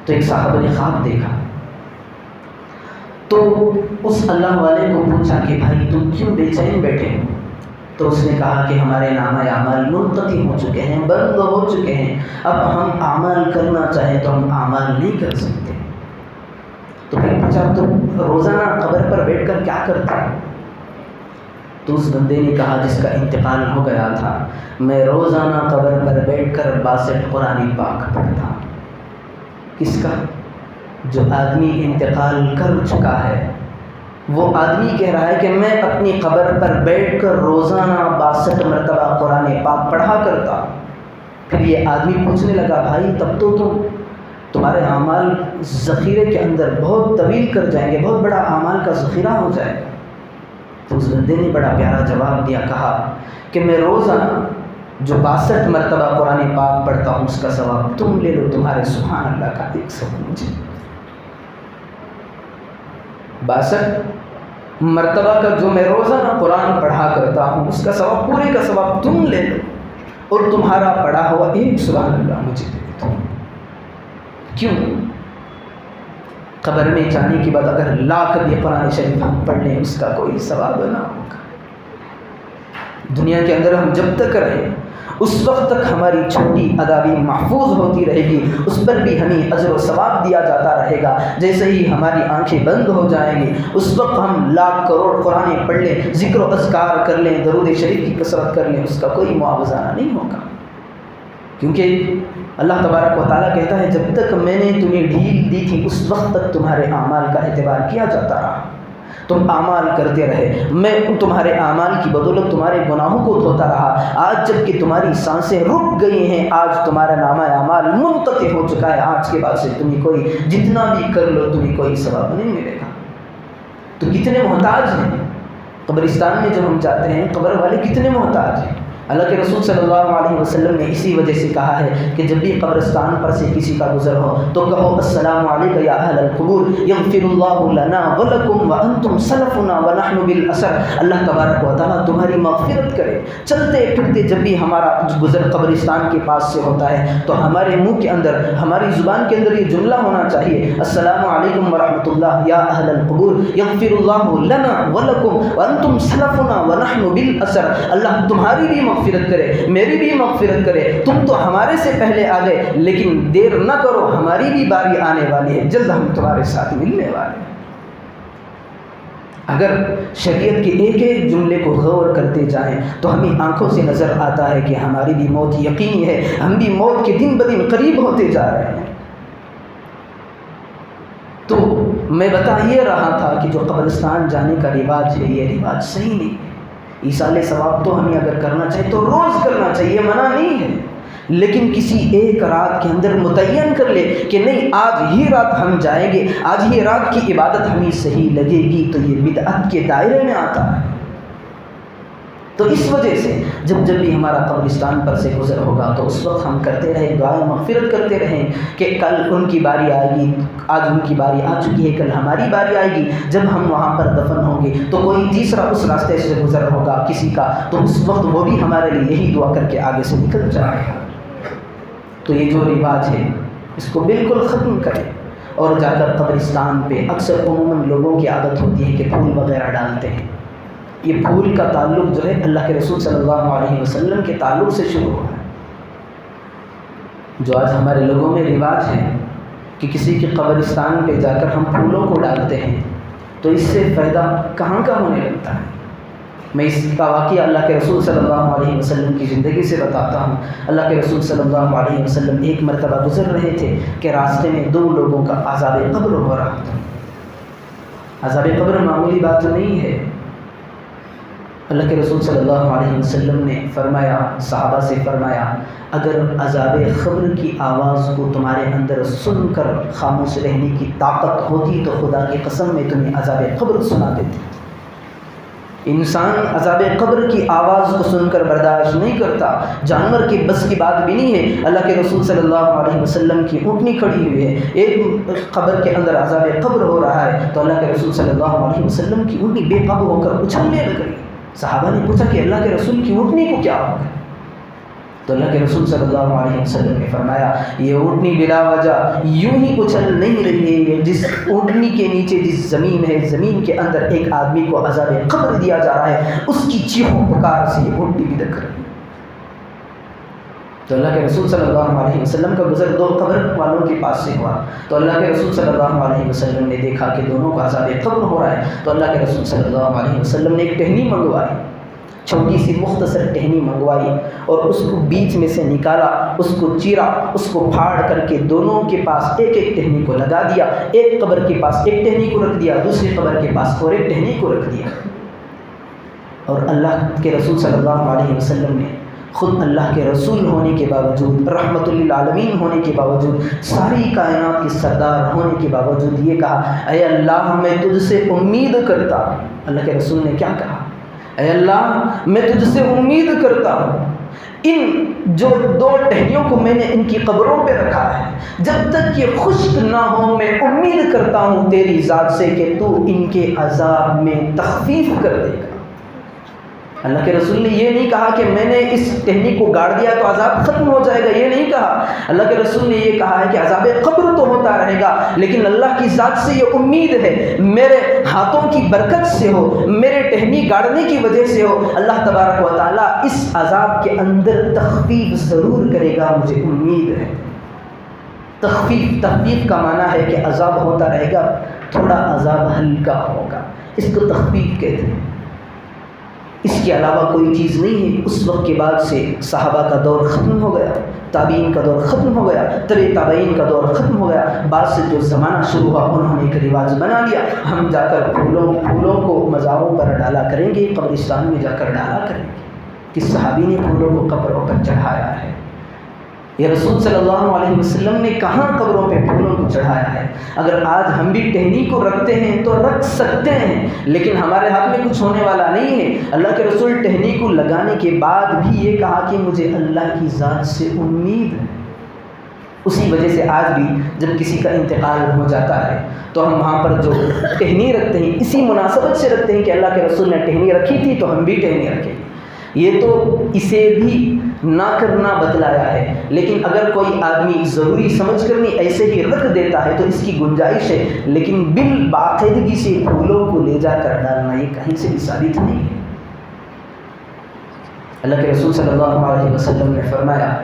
تو ایک صاحب نے خواب دیکھا، تو اس اللہ والے کو پوچھا کہ بھائی تم کیوں بے چین بیٹھے ہو؟ تو اس نے کہا کہ ہمارے نامہ اعمال منقطع ہو چکے ہیں، بند ہو چکے ہیں، اب ہم اعمال کرنا چاہیں تو ہم اعمال نہیں کر سکتے۔ تو پھر پوچھا تو روزانہ قبر پر بیٹھ کر کیا کرتے ہیں؟ تو اس بندے نے کہا جس کا انتقال ہو گیا تھا، میں روزانہ قبر پر بیٹھ کر 62 قرآن پاک پڑھتا۔ کس کا؟ جو آدمی انتقال کر چکا ہے، وہ آدمی کہہ رہا ہے کہ میں اپنی قبر پر بیٹھ کر روزانہ 62 مرتبہ قرآن پاک پڑھا کرتا۔ پھر یہ آدمی پوچھنے لگا بھائی تب تو تمہارے اعمال ذخیرے کے اندر بہت طویل کر جائیں گے، بہت بڑا اعمال کا ذخیرہ ہو جائے گا۔ تو اس بندے نے بڑا پیارا جواب دیا، کہا کہ میں روزانہ جو 62 مرتبہ قرآن پاک پڑھتا ہوں اس کا ثواب تم لے لو، تمہارے سبحان اللہ کا 1 ثواب مجھے۔ 62 مرتبہ کا جو میں روزانہ قرآن پڑھا کرتا ہوں اس کا ثواب، پورے کا ثواب تم لے لو، اور تمہارا پڑھا ہوا 1 سبحان اللہ مجھے دے دو۔ کیوں؟ قبر میں جانے کے بعد اگر لاکھ بھی قرآن شریف ہم پڑھ لیں اس کا کوئی ثواب نہ ہوگا۔ دنیا کے اندر ہم جب تک رہیں اس وقت تک ہماری چھوٹی ادابی محفوظ ہوتی رہے گی، اس پر بھی ہمیں اجر و ثواب دیا جاتا رہے گا۔ جیسے ہی ہماری آنکھیں بند ہو جائیں گی اس وقت ہم لاکھ کروڑ قرآن پڑھ لیں، ذکر و اذکار کر لیں، درود شریف کی کثرت کر لیں، اس کا کوئی معاوضہ نہیں ہوگا، کیونکہ اللہ تبارک و تعالیٰ کہتا ہے جب تک میں نے تمہیں ڈھیل دی تھی اس وقت تک تمہارے اعمال کا اعتبار کیا جاتا رہا، تم اعمال کرتے رہے، میں تمہارے اعمال کی بدولت تمہارے گناہوں کو دھوتا رہا۔ آج جب کہ تمہاری سانسیں رک گئی ہیں، آج تمہارا نامہ اعمال منقطع ہو چکا ہے، آج کے بعد سے تمہیں کوئی جتنا بھی کر لو تمہیں کوئی ثواب نہیں ملے گا۔ تو کتنے محتاج ہیں قبرستان میں جب ہم جاتے ہیں، قبر والے کتنے محتاج ہیں، اللہ کے رسول صلی اللہ علیہ وسلم نے اسی وجہ سے کہا ہے کہ جب بھی قبرستان پر سے کسی کا گزر ہو تو کہو السلام علیکم یا اہل القبور یغفر اللہ لنا ولکم وانتم سلفنا ونحن بالاثر. اللہ تبارک و تعالیٰ تمہاری مغفرت کرے. چلتے پھرتے جب بھی ہمارا گزر قبرستان کے پاس سے ہوتا ہے تو ہمارے منہ کے اندر, ہماری زبان کے اندر یہ جملہ ہونا چاہیے السلام علیکم ورحمۃ اللہ یا اہل القبور یغفر اللہ لنا ولکم وانتم سلفنا ونحن بالاثر. اللہ تمہاری بھی مغفرت کرے, میری بھی مغفرت کرے. تم تو ہمارے سے پہلے آ گئے لیکن دیر نہ کرو, ہماری بھی باری آنے والی ہے, جلد ہم تمہارے ساتھ ملنے والے ہیں. اگر شریعت کے ایک ایک جملے کو غور کرتے جائیں تو ہمیں آنکھوں سے نظر آتا ہے کہ ہماری بھی موت یقینی ہے, ہم بھی موت کے دن بدن قریب ہوتے جا رہے ہیں. تو میں بتا یہ رہا تھا کہ جو قبرستان جانے کا رواج ہے یہ رواج صحیح نہیں ہے. ایصال ثواب تو ہمیں اگر کرنا چاہے تو روز کرنا چاہیے, منع نہیں ہے, لیکن کسی ایک رات کے اندر متعین کر لے کہ نہیں آج ہی رات ہم جائیں گے, آج ہی رات کی عبادت ہمیں صحیح لگے گی, تو یہ بدعت کے دائرے میں آتا ہے. تو اس وجہ سے جب بھی ہمارا قبرستان پر سے گزر ہوگا تو اس وقت ہم کرتے رہیں, دعائیں مغفرت کرتے رہیں کہ کل ان کی باری آئے گی, آج ان کی باری آ چکی ہے, کل ہماری باری آئے گی. جب ہم وہاں پر دفن ہوں گے تو کوئی تیسرا اس راستے سے گزر ہوگا کسی کا, تو اس وقت وہ بھی ہمارے لیے یہی دعا کر کے آگے سے نکل جائے گا. تو یہ جو رواج ہے اس کو بالکل ختم کریں. اور جا کر قبرستان پہ اکثر عموماً لوگوں کی عادت ہوتی ہے کہ پھول وغیرہ ڈالتے ہیں. یہ پھول کا تعلق جو ہے اللہ کے رسول صلی اللہ علیہ وسلم کے تعلق سے شروع ہوا ہے. جو آج ہمارے لوگوں میں رواج ہے کہ کسی کے قبرستان پہ جا کر ہم پھولوں کو ڈالتے ہیں, تو اس سے فائدہ کہاں کا ہونے لگتا ہے. میں اس کا واقعہ اللہ کے رسول صلی اللہ علیہ وسلم کی زندگی سے بتاتا ہوں. اللہ کے رسول صلی اللہ علیہ وسلم ایک مرتبہ گزر رہے تھے کہ راستے میں 2 لوگوں کا عذاب قبر ہو رہا تھا. عذاب قبر معمولی بات نہیں ہے. اللہ کے رسول صلی اللہ علیہ وسلم نے فرمایا, صحابہ سے فرمایا, اگر عذاب قبر کی آواز کو تمہارے اندر سن کر خاموش رہنے کی طاقت ہوتی تو خدا کی قسم میں تمہیں عذاب قبر سنا دیتے. انسان عذاب قبر کی آواز کو سن کر برداشت نہیں کرتا, جانور کے بس کی بات بھی نہیں ہے. اللہ کے رسول صلی اللہ علیہ وسلم کی اونٹنی کھڑی ہوئی ہے, ایک قبر کے اندر عذاب قبر ہو رہا ہے, تو اللہ کے رسول صلی اللہ علیہ وسلم کی اونٹنی بے قابو ہو کر اچھلنے لگ گئی. صحابہ نے پوچھا کہ اللہ کے رسول کی اونٹنی کو کیا ہو گیا؟ تو اللہ کے رسول صلی اللہ علیہ وسلم نے فرمایا یہ اونٹنی بلا وجہ یوں ہی اچھل نہیں رہی ہے. جس اونٹنی کے نیچے جس زمین ہے, زمین کے اندر ایک آدمی کو عذاب قبر دیا جا رہا ہے, اس کی چیخو پکار سے یہ اونٹنی بھی دکھ رہی ہے. تو اللہ کے رسول صلی اللہ علیہ وسلم کا گزر 2 قبر والوں کے پاس سے ہوا. تو اللہ کے رسول صلی اللہ علیہ وسلم نے دیکھا کہ دونوں کو عذاب قبر ہو رہا ہے. تو اللہ کے رسول صلی اللہ علیہ وسلم نے ایک ٹہنی منگوائی, چھوٹی سی مختصر ٹہنی منگوائی, اور اس کو بیچ میں سے نکالا, اس کو چیرا, اس کو پھاڑ کر کے دونوں کے پاس ایک ایک ٹہنی کو لگا دیا. ایک قبر کے پاس ایک ٹہنی کو رکھ دیا, دوسری قبر کے پاس اور ایک ٹہنی کو رکھ دیا. اور اللہ کے رسول صلی اللہ علیہ وسلم نے خود اللہ کے رسول ہونے کے باوجود, رحمت للعالمین ہونے کے باوجود, ساری کائنات کے سردار ہونے کے باوجود یہ کہا اے اللہ میں تجھ سے امید کرتا ہوں. اللہ کے رسول نے کیا کہا؟ اے اللہ میں تجھ سے امید کرتا ہوں, ان جو 2 ٹہنیوں کو میں نے ان کی قبروں پہ رکھا ہے, جب تک یہ خشک نہ ہو میں امید کرتا ہوں تیری ذات سے کہ تو ان کے عذاب میں تخفیف کر دے گا. اللہ کے رسول نے یہ نہیں کہا کہ میں نے اس ٹہنی کو گاڑ دیا تو عذاب ختم ہو جائے گا, یہ نہیں کہا. اللہ کے رسول نے یہ کہا ہے کہ عذاب قبر تو ہوتا رہے گا, لیکن اللہ کی ذات سے یہ امید ہے میرے ہاتھوں کی برکت سے ہو, میرے ٹہنی گاڑنے کی وجہ سے ہو, اللہ تبارک و تعالیٰ اس عذاب کے اندر تخفیف ضرور کرے گا, مجھے امید ہے. تخفیف کا معنی ہے کہ عذاب ہوتا رہے گا, تھوڑا عذاب ہلکا ہوگا, اس کو تخفیف کہتے ہیں. اس کے علاوہ کوئی چیز نہیں ہے. اس وقت کے بعد سے صحابہ کا دور ختم ہو گیا, تابعین کا دور ختم ہو گیا, تبع تابعین کا دور ختم ہو گیا. بعد سے جو زمانہ شروع ہوا انہوں نے ایک رواج بنا لیا, ہم جا کر پھولوں کو مزاروں پر ڈالا کریں گے, قبرستان میں جا کر ڈالا کریں گے. کس صحابی نے پھولوں کو قبروں پر چڑھایا ہے؟ یہ رسول صلی اللہ علیہ وسلم نے کہاں قبروں پہ پھولوں کو چڑھایا ہے؟ اگر آج ہم بھی ٹہنی کو رکھتے ہیں تو رکھ سکتے ہیں، لیکن ہمارے ہاتھ میں کچھ ہونے والا نہیں ہے۔ اللہ کے رسول ٹہنی کو لگانے کے بعد بھی یہ کہا کہ مجھے اللہ کی ذات سے امید ہے۔ اسی وجہ سے آج بھی جب کسی کا انتقال ہو جاتا ہے تو ہم وہاں پر جو ٹہنی رکھتے ہیں اسی مناسبت سے رکھتے ہیں کہ اللہ کے رسول نے ٹہنی رکھی تھی تو ہم بھی ٹہنی رکھیں۔ یہ تو اسے بھی نہ کرنا بتلایا ہے، لیکن اگر کوئی آدمی ضروری سمجھ کر نہیں ایسے ہی رکھ دیتا ہے تو اس کی گنجائش ہے، لیکن بالباقاعدگی سے پھولوں کو لے جا کر ڈالنا یہ کہیں سے بھی ثابت نہیں ہے۔ اللہ کے رسول صلی اللہ علیہ وسلم نے فرمایا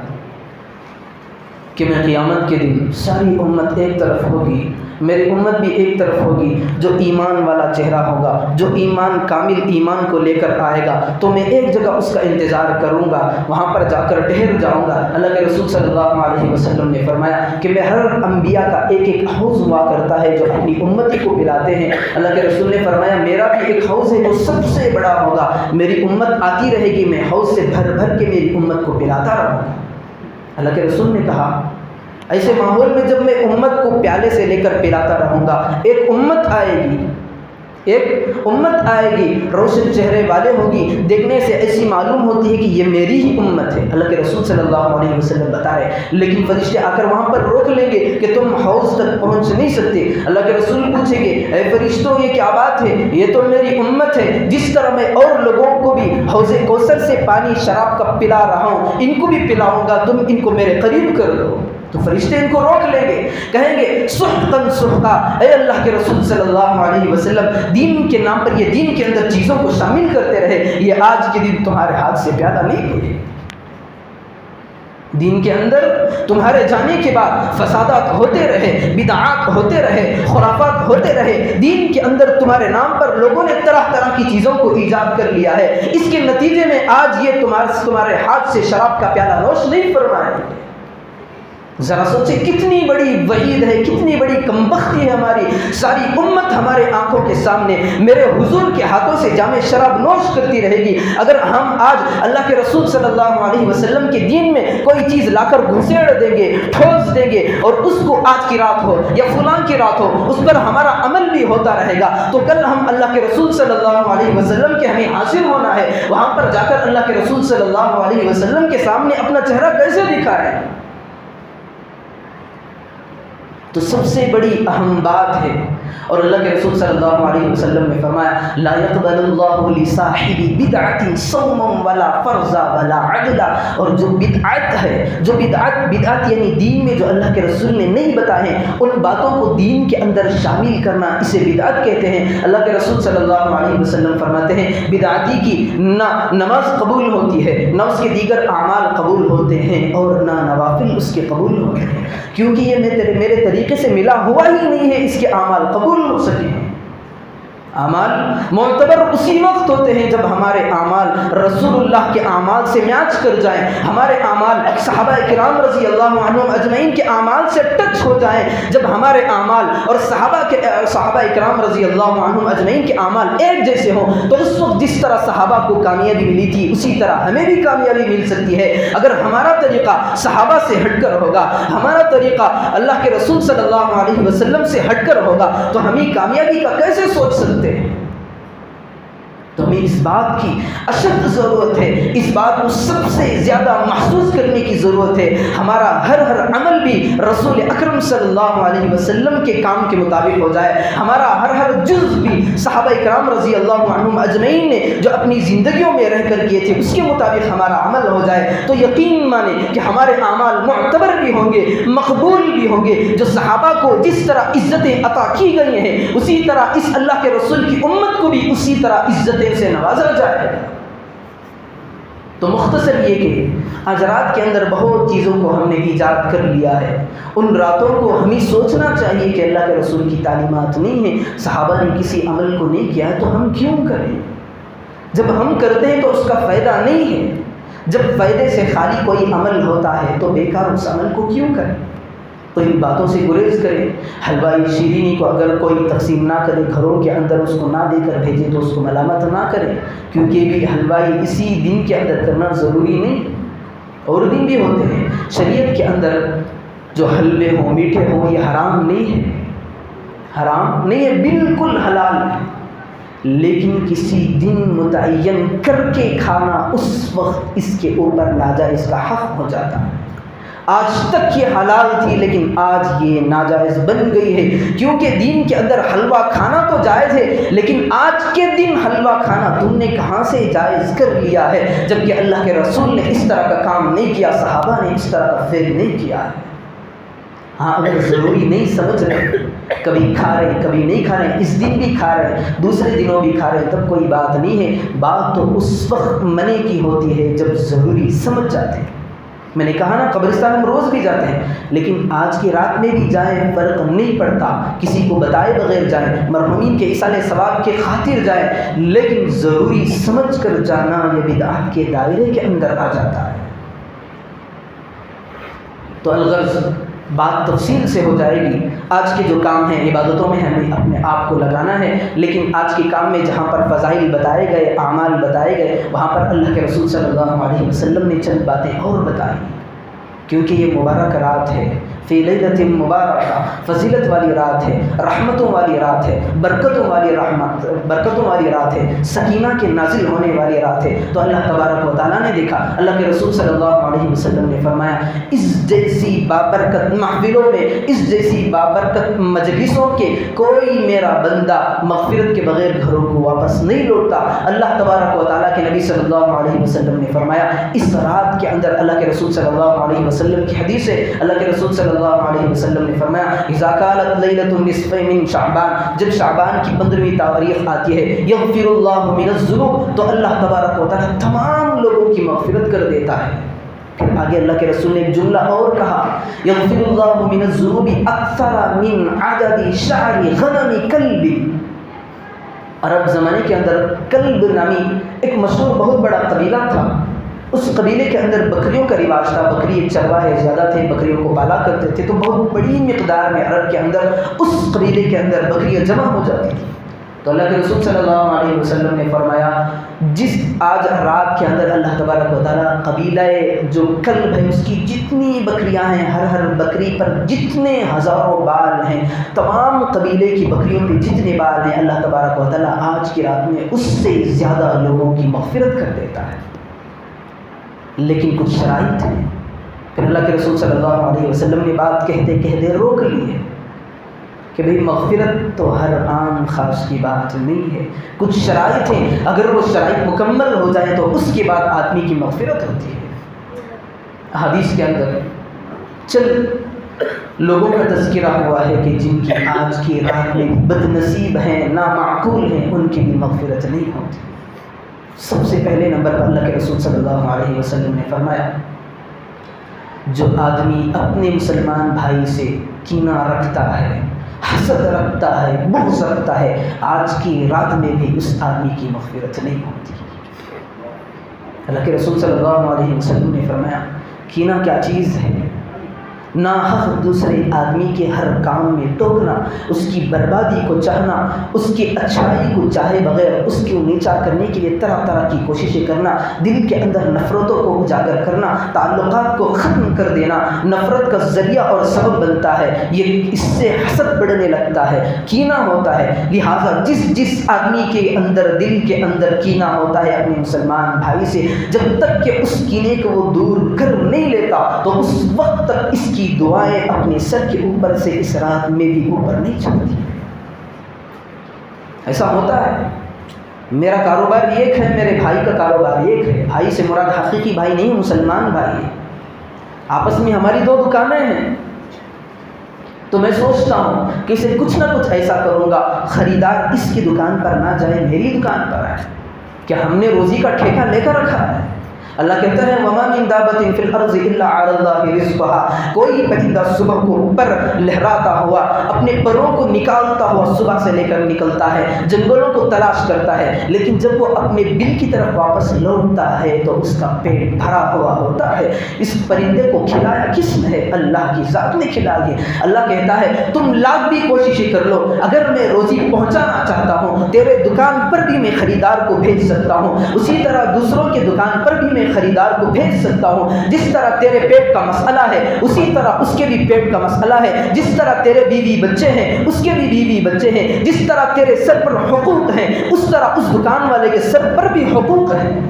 کہ میں قیامت کے دن ساری امت ایک طرف ہوگی، میری امت بھی ایک طرف ہوگی، جو ایمان والا چہرہ ہوگا، جو ایمان کامل ایمان کو لے کر آئے گا تو میں ایک جگہ اس کا انتظار کروں گا، وہاں پر جا کر ٹھہر جاؤں گا۔ اللہ کے رسول صلی اللہ علیہ وسلم نے فرمایا کہ میں ہر انبیاء کا ایک ایک حوض ہوا کرتا ہے جو اپنی امتی کو پلاتے ہیں۔ اللہ کے رسول نے فرمایا میرا بھی ایک حوض ہے جو سب سے بڑا ہوگا، میری امت آتی رہے گی، میں حوض سے بھر بھر کے میری امت کو پلاتا رہوں گا۔ اللہ کے رسول نے کہا ایسے ماحول میں جب میں امت کو پیالے سے لے کر پلاتا رہوں گا، ایک امت آئے گی روشن چہرے والے ہوگی، دیکھنے سے ایسی معلوم ہوتی ہے کہ یہ میری ہی امت ہے۔ اللہ کے رسول صلی اللہ علیہ وسلم بتا رہے ہیں، لیکن فرشتے آ کر وہاں پر روک لیں گے کہ تم حوض تک پہنچ نہیں سکتے۔ اللہ کے رسول پوچھیں گے اے فرشتوں یہ کیا بات ہے؟ یہ تو میری امت ہے، جس طرح میں اور لوگوں کو بھی حوض کوثر سے پانی شراب کا پلا رہا ہوں ان کو بھی پلاؤں گا، تم ان کو میرے قریب کر دو۔ تو فرشتے ان کو روک لیں گے، کہیں گے سحقاً سحقا، اے اللہ کے رسول صلی اللہ علیہ وسلم دین کے نام پر یہ دین کے اندر چیزوں کو شامل کرتے رہے، یہ آج کے دن تمہارے ہاتھ سے پیدا نہیں ہوئے۔ دین کے اندر تمہارے جانے کے بعد فسادات ہوتے رہے، بدعات ہوتے رہے، خرافات ہوتے رہے، دین کے اندر تمہارے نام پر لوگوں نے طرح طرح کی چیزوں کو ایجاد کر لیا ہے، اس کے نتیجے میں آج یہ تمہارے ہاتھ سے شراب کا پیالہ نوش نہیں فرمائیں گے۔ ذرا سوچیں کتنی بڑی وعید ہے، کتنی بڑی کمبختی ہے ہماری، ساری امت ہمارے آنکھوں کے سامنے میرے حضور کے ہاتھوں سے جام شراب نوش کرتی رہے گی۔ اگر ہم آج اللہ کے رسول صلی اللہ علیہ وسلم کے دین میں کوئی چیز لا کر گھسیڑ دیں گے، ٹھوس دیں گے، اور اس کو آج کی رات ہو یا فلاں کی رات ہو اس پر ہمارا عمل بھی ہوتا رہے گا، تو کل ہم اللہ کے رسول صلی اللہ علیہ وسلم کے ہمیں حاصل ہونا ہے، وہاں پر جا کر اللہ کے رسول صلی اللہ علیہ وسلم کے سامنے اپنا چہرہ کیسے دکھائیں؟ تو سب سے بڑی اہم بات ہے، اور اللہ کے رسول صلی اللہ علیہ وسلم نے فرمایا لا يقبل اللہ لصاحب بدعت صوما ولا فرضا ولا عدلا، اور جو بدعت ہے، جو بدعت یعنی دین میں جو اللہ کے رسول نے نہیں بتائے ہیں ان باتوں کو دین کے اندر شامل کرنا، اسے بدعت کہتے ہیں۔ اللہ کے رسول صلی اللہ علیہ وسلم فرماتے ہیں بدعتی کی نہ نماز قبول ہوتی ہے، نہ اس کے دیگر اعمال قبول ہوتے ہیں، اور نہ نوافل اس کے قبول ہوتے ہیں، کیونکہ یہ میرے طریقے سے ملا ہوا ہی نہیں ہے اس کے اعمال قبول ہو سکے۔ اعمال معتبر اسی وقت ہوتے ہیں جب ہمارے اعمال رسول اللہ کے اعمال سے میچ کر جائیں، ہمارے اعمال صحابہ کرام رضی اللہ عنہم اجمعین کے اعمال سے ٹچ ہو جائیں، جب ہمارے اعمال اور صحابہ کرام رضی اللہ عنہم اجمعین کے اعمال ایک جیسے ہوں، تو اس وقت جس طرح صحابہ کو کامیابی ملی تھی اسی طرح ہمیں بھی کامیابی مل سکتی ہے۔ اگر ہمارا طریقہ صحابہ سے ہٹ کر ہوگا، ہمارا طریقہ اللہ کے رسول صلی اللہ علیہ وسلم سے ہٹ کر ہوگا، تو ہمیں کامیابی کا کیسے سوچ سکتے ہیں؟ تو ہمیں اس بات کی اشد ضرورت ہے، اس بات کو سب سے زیادہ محسوس کرنے کی ضرورت ہے، ہمارا ہر عمل بھی رسول اکرم صلی اللہ علیہ وسلم کے کام کے مطابق ہو جائے، ہمارا ہر جز بھی صحابہ کرام رضی اللہ عنہم اجمعین نے جو اپنی زندگیوں میں رہ کر کیے تھے اس کے مطابق ہمارا عمل ہو جائے، تو یقین مانیں کہ ہمارے اعمال معتبر بھی ہوں گے، مقبول بھی ہوں گے۔ جو صحابہ کو جس طرح عزتیں عطا کی گئی ہیں اسی طرح اس اللہ کے رسول کی امت کو بھی اسی طرح عزت سے نوازا جائے گا۔ تو مختصر یہ کہ آج رات کے اندر بہت چیزوں کو ہم نے ایجاد کر لیا ہے، ان راتوں کو ہمیں سوچنا چاہیے کہ اللہ کے رسول کی تعلیمات نہیں ہیں، صحابہ نے کسی عمل کو نہیں کیا ہے تو ہم کیوں کریں؟ جب ہم کرتے ہیں تو اس کا فائدہ نہیں ہے، جب فائدے سے خالی کوئی عمل ہوتا ہے تو بیکار اس عمل کو کیوں کریں؟ تو ان باتوں سے گریز کریں۔ حلوائی شیرینی کو اگر کوئی تقسیم نہ کرے، گھروں کے اندر اس کو نہ دے کر بھیجے تو اس کو ملامت نہ کریں، کیونکہ بھی حلوائی اسی دن کے اندر کرنا ضروری نہیں۔ اور دن بھی ہوتے ہیں. شریعت کے اندر جو حلوے ہوں میٹھے ہوں یہ حرام نہیں ہے، حرام نہیں ہے، بالکل حلال ہے، لیکن کسی دن متعین کر کے کھانا اس وقت اس کے اوپر ناجائز کا حق ہو جاتا ہے. آج تک یہ حلال تھی لیکن آج یہ ناجائز بن گئی ہے، کیونکہ دین کے اندر حلوہ کھانا تو جائز ہے، لیکن آج کے دن حلوہ کھانا تم نے کہاں سے جائز کر لیا ہے، جبکہ اللہ کے رسول نے اس طرح کا کام نہیں کیا، صحابہ نے اس طرح کا فعل نہیں کیا ہے. ہاں اگر ضروری نہیں سمجھ رہے، کبھی کھا رہے کبھی نہیں کھا رہے، اس دن بھی کھا رہے دوسرے دنوں بھی کھا رہے، تب کوئی بات نہیں ہے. بات تو اس وقت منع کی ہوتی ہے جب ضروری سمجھ جاتے ہیں. میں نے کہا نا قبرستان ہم روز بھی جاتے ہیں، لیکن آج کی رات میں بھی جائیں فرق نہیں پڑتا، کسی کو بتائے بغیر جائیں، مرحومین کے ایصال ثواب کے خاطر جائیں، لیکن ضروری سمجھ کر جانا یہ بدعت کے دائرے کے اندر آ جاتا ہے. تو الغرض بات تفصیل سے ہو جائے گی. آج کے جو کام ہیں عبادتوں میں ہمیں اپنے آپ کو لگانا ہے، لیکن آج کے کام میں جہاں پر فضائل بتائے گئے، اعمال بتائے گئے، وہاں پر اللہ کے رسول صلی اللہ علیہ وسلم نے چند باتیں اور بتائیں، کیونکہ یہ مبارک رات ہے، فی لیلۃ مبارکہ، فضیلت والی رات ہے، رحمتوں والی رات ہے، برکتوں والی رات ہے، سکینہ کے نازل ہونے والی رات ہے. تو اللہ تبارک و تعالیٰ نے دیکھا، اللہ کے رسول صلی اللہ علیہ وسلم نے فرمایا اس جیسی بابرکت محفلوں میں، اس جیسی بابرکت مجلسوں کے کوئی میرا بندہ مغفرت کے بغیر گھروں کو واپس نہیں لوٹتا. اللہ تبارک و تعالیٰ کے نبی صلی اللہ علیہ وسلم نے فرمایا اس رات کے اندر، اللہ کے رسول صلی اللہ علیہ وسلم کی حدیث ہے، اللہ کے رسول صلی اللہ علیہ وسلم نے فرمایا اذا كانت ليلة النصف من شعبان، جب شعبان کی 15ویں تاریخ آتی ہے، یغفر اللہ من الذنوب، تو اللہ تبارک و تعالیٰ تمام لوگوں کی مغفرت کر دیتا ہے. پھر آگے اللہ کے رسول نے ایک جملہ اور کہا یغفر اللہ من الذنوب اکثر من عدد شعر غنم کلب. عرب زمانے کے اندر کلب نامی ایک مشہور بہت بڑا قبیلہ تھا. اس قبیلے کے اندر بکریوں کا رواج تھا، بکری ایک چرواہے زیادہ تھے، بکریوں کو پالا کرتے تھے، تو بہت بڑی مقدار میں عرب کے اندر اس قبیلے کے اندر بکریاں جمع ہو جاتی تھیں. تو اللہ کے رسول صلی اللہ علیہ وسلم نے فرمایا جس آج رات کے اندر اللہ تبارک و تعالیٰ قبیلہ جو کلب ہے اس کی جتنی بکریاں ہیں، ہر بکری پر جتنے ہزاروں بال ہیں، تمام قبیلے کی بکریوں پہ جتنے بال ہیں، اللہ تبارک و تعالیٰ آج کی رات میں اس سے زیادہ لوگوں کی مغفرت کر دیتا ہے. لیکن کچھ شرائط ہیں. پھر اللہ کے رسول صلی اللہ علیہ وسلم نے بات کہتے کہتے روک لی ہے کہ بھئی مغفرت تو ہر عام خاص کی بات نہیں ہے، کچھ شرائط ہیں، اگر وہ شرائط مکمل ہو جائیں تو اس کے بعد آدمی کی مغفرت ہوتی ہے. حدیث کے اندر چند لوگوں کا تذکرہ ہوا ہے کہ جن کی آج کی رات میں بد نصیب ہیں، نامعقول ہیں، ان کی بھی مغفرت نہیں ہوتی. سب سے پہلے نمبر پر اللہ کے رسول صلی اللہ علیہ وسلم نے فرمایا جو آدمی اپنے مسلمان بھائی سے کینہ رکھتا ہے، حسد رکھتا ہے، بغض رکھتا ہے، آج کی رات میں بھی اس آدمی کی مغفرت نہیں ہوتی. اللہ کے رسول صلی اللہ علیہ وسلم نے فرمایا کینہ کیا چیز ہے؟ ناحق دوسرے آدمی کے ہر کام میں ٹوکنا، اس کی بربادی کو چاہنا، اس کی اچھائی کو چاہے بغیر اس کو نیچا کرنے کے لیے طرح طرح کی کوششیں کرنا، دل کے اندر نفرتوں کو اجاگر کرنا، تعلقات کو ختم کر دینا نفرت کا ذریعہ اور سبب بنتا ہے. یہ اس سے حسد بڑھنے لگتا ہے، کینہ ہوتا ہے. لہٰذا جس آدمی کے اندر دل کے اندر کینہ ہوتا ہے اپنے مسلمان بھائی سے، جب تک کہ اس کینے کو وہ دور کر نہیں لیتا تو اس وقت تک اس کی دعائیں اپنے سر کے اوپر سے اس رات میں بھی اوپر نہیں چڑھتی. ایسا ہوتا ہے. میرا کاروبار ایک ہے، میرے بھائی کا کاروبار ایک ہے. بھائی سے مراد حقیقی بھائی نہیں، مسلمان بھائی ہے. آپس میں ہماری 2 دکانیں ہیں، تو میں سوچتا ہوں کہ اسے کچھ نہ کچھ ایسا کروں گا خریدار اس کی دکان پر نہ جائے، میری دکان پر آئے. کیا ہم نے روزی کا ٹھیکہ لے کر رکھا ہے؟ اللہ کہتا ہے وَمَا مِن دَابَّةٍ فِي الْأَرْضِ إِلَّا عَلَى اللَّهِ رِزْقُهَا. کوئی پرندہ صبح کو اوپر لہراتا ہوا، اپنے پروں کو نکالتا ہوا صبح سے لے کر نکلتا ہے، جنگلوں کو تلاش کرتا ہے، لیکن جب وہ اپنے بل کی طرف واپس لوٹتا ہے تو اس کا پیٹ بھرا ہوا ہوتا ہے. اس پرندے کو کھلایا کس نے؟ اللہ کی ذات نے کھلائی ہے. اللہ کہتا ہے تم لاکھ بھی کوششیں کر لو، اگر میں روزی پہنچانا چاہتا ہوں تیرے دکان پر بھی میں خریدار کو بھیج سکتا ہوں، اسی طرح دوسروں کے دکان پر بھی میں میں خریدار کو بھیج سکتا ہوں۔ جس طرح تیرے پیٹ کا مسئلہ ہے اسی طرح اس کے بھی پیٹ کا مسئلہ ہے، جس طرح تیرے بیوی بچے ہیں اس کے بھی بیوی بچے ہیں، جس طرح تیرے سر پر حقوق ہیں اس طرح اس دکان والے کے سر پر بھی حقوق ہیں۔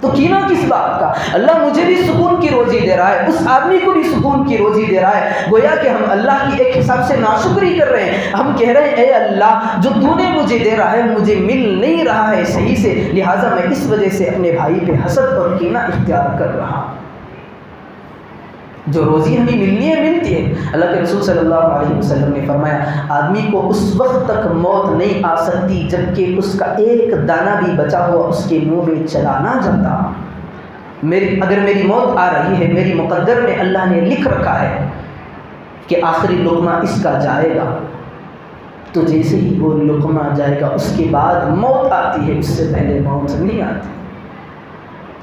تو کینہ کس بات کا؟ اللہ مجھے بھی سکون کی روزی دے رہا ہے، اس آدمی کو بھی سکون کی روزی دے رہا ہے، گویا کہ ہم اللہ کی ایک حساب سے ناشکری کر رہے ہیں۔ ہم کہہ رہے ہیں اے اللہ جو تو نے مجھے دے رہا ہے مجھے مل نہیں رہا ہے صحیح سے، لہٰذا میں اس وجہ سے اپنے بھائی پہ حسد اور کینہ اختیار کر رہا ہوں۔ جو روزی ہمیں ملنی ہے ملتی ہے۔ اللہ کے رسول صلی اللہ علیہ وسلم نے فرمایا آدمی کو اس وقت تک موت نہیں آ سکتی جب کہ اس کا ایک دانہ بھی بچا ہوا اس کے منہ میں چلا نہ جاتا۔ اگر میری موت آ رہی ہے، میری مقدر میں اللہ نے لکھ رکھا ہے کہ آخری لقمہ اس کا جائے گا، تو جیسے ہی وہ لقمہ جائے گا اس کے بعد موت آتی ہے، اس سے پہلے موت نہیں آتی۔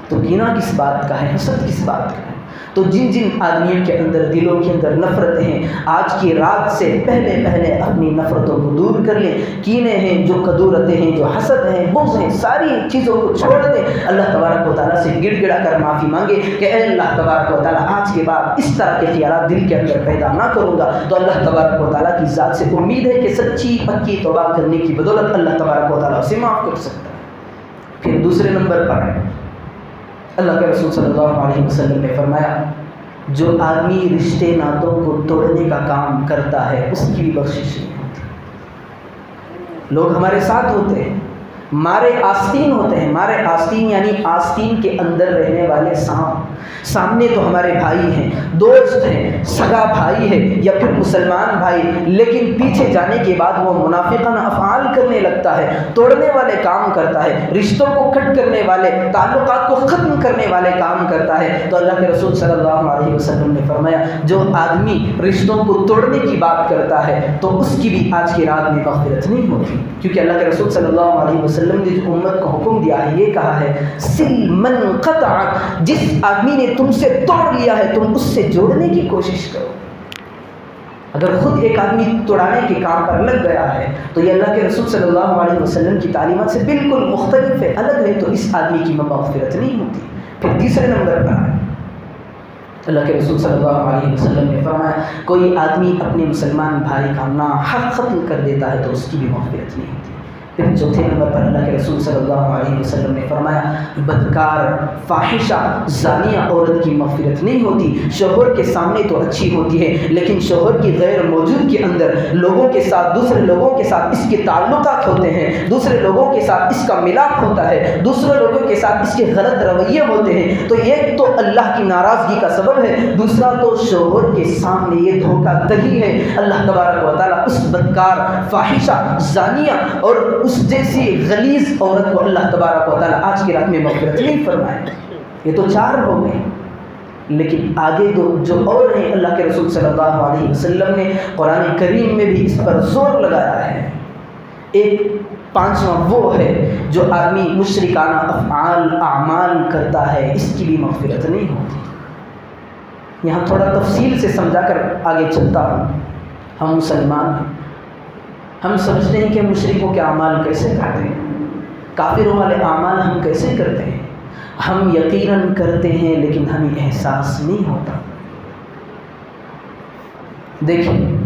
تو کینہ کس بات کا ہے، حسد کس بات کا ہے؟ تو جن جن آدمیوں کے اندر دلوں کے اندر نفرتیں ہیں آج کی رات سے پہلے اپنی نفرتوں کو دور کر لیں۔ کینے ہیں، جو کدورتیں ہیں، جو حسد ہیں، بغض ہیں، ساری چیزوں کو چھوڑ دیں۔ اللہ تبارک و تعالیٰ سے گڑ گڑا کر معافی مانگے کہ اے اللہ تبارک و تعالیٰ آج کے بعد اس طرح کے خیالات دل کے اندر پیدا نہ کروں گا۔ تو اللہ تبارک و تعالیٰ کی ذات سے امید ہے کہ سچی پکی توبہ کرنے کی بدولت اللہ تبارک و تعالیٰ اسے معاف کر سکتا ہے۔ پھر دوسرے نمبر پر اللہ کے رسول صلی اللہ علیہ وسلم نے فرمایا جو آدمی رشتے ناتوں کو توڑنے کا کام کرتا ہے اس کی بھی بخشش نہیں ہوتی۔ لوگ ہمارے ساتھ ہوتے ہیں، مارے آستین ہوتے ہیں، مارے آستین یعنی آستین کے اندر رہنے والے سامنے تو ہمارے بھائی ہیں، دوست ہیں، سگا بھائی ہے یا پھر مسلمان بھائی، لیکن پیچھے جانے کے بعد وہ منافقانہ افعال کرنے لگتا ہے، توڑنے والے کام کرتا ہے، رشتوں کو کٹ کرنے والے، تعلقات کو ختم کرنے والے کام کرتا ہے۔ تو اللہ کے رسول صلی اللہ علیہ وسلم نے فرمایا جو آدمی رشتوں کو توڑنے کی بات کرتا ہے تو اس کی بھی آج کی رات میں مغفرت نہیں ہوتی، کیونکہ اللہ کے رسول صلی اللہ علیہ وسلم نے جو امت کو حکم دیا ہے یہ کہا ہے سل من قطعک، جس آدمی نے تم سے توڑ لیا ہے تم اس سے جوڑنے کی کوشش کرو۔ اگر خود ایک آدمی توڑانے کے کام پر لگ گیا ہے تو یہ اللہ کے رسول صلی اللہ علیہ وسلم کی تعلیمات سے بالکل مختلف ہے، الگ ہے، تو اس آدمی کی مغفرت نہیں ہوتی۔ پھر تیسرے نمبر پر ہے اللہ کے رسول صلی اللہ علیہ وسلم نے فرمایا کوئی آدمی اپنے مسلمان بھائی کا ناحق قتل کر دیتا ہے تو اس کی بھی مغفرت نہیں ہوتی۔ پھر چوتھے نمبر پر اللہ کے رسول صلی اللہ علیہ وسلم نے فرمایا بدکار، فاحشہ، زانیہ عورت کی مغفرت نہیں ہوتی۔ شوہر کے سامنے تو اچھی ہوتی ہے لیکن شوہر کی غیر موجود کے اندر لوگوں کے ساتھ، دوسرے لوگوں کے ساتھ اس کے تعلقات ہوتے ہیں، دوسرے لوگوں کے ساتھ اس کا ملاپ ہوتا ہے، دوسرے لوگوں کے ساتھ اس کے غلط رویے ہوتے ہیں، تو ایک تو اللہ کی ناراضگی کا سبب ہے، دوسرا تو شوہر کے سامنے یہ دھوکہ دہی ہے۔ اللہ تبارک و تعالیٰ اس بدکار، فاحشہ، زانیہ اور اس جیسی غلیظ عورت کو اللہ تبارک و تعالیٰ آج کی رات میں مغفرت نہیں فرمائے۔ یہ تو 4 ہو گئے، لیکن آگے جو اور ہیں اللہ کے رسول صلی اللہ علیہ وسلم نے قرآن کریم میں بھی اس پر زور لگایا ہے۔ ایک 5واں وہ ہے جو آدمی مشرکانہ اعمال کرتا ہے، اس کی بھی مغفرت نہیں ہوتی۔ یہاں تھوڑا تفصیل سے سمجھا کر آگے چلتا ہوں۔ ہم مسلمان ہیں، ہم سمجھتے ہیں کہ مشرکوں کے اعمال کیسے کرتے ہیں، کافروں والے اعمال ہم کیسے کرتے ہیں، ہم یقیناً کرتے ہیں لیکن ہمیں احساس نہیں ہوتا۔ دیکھیں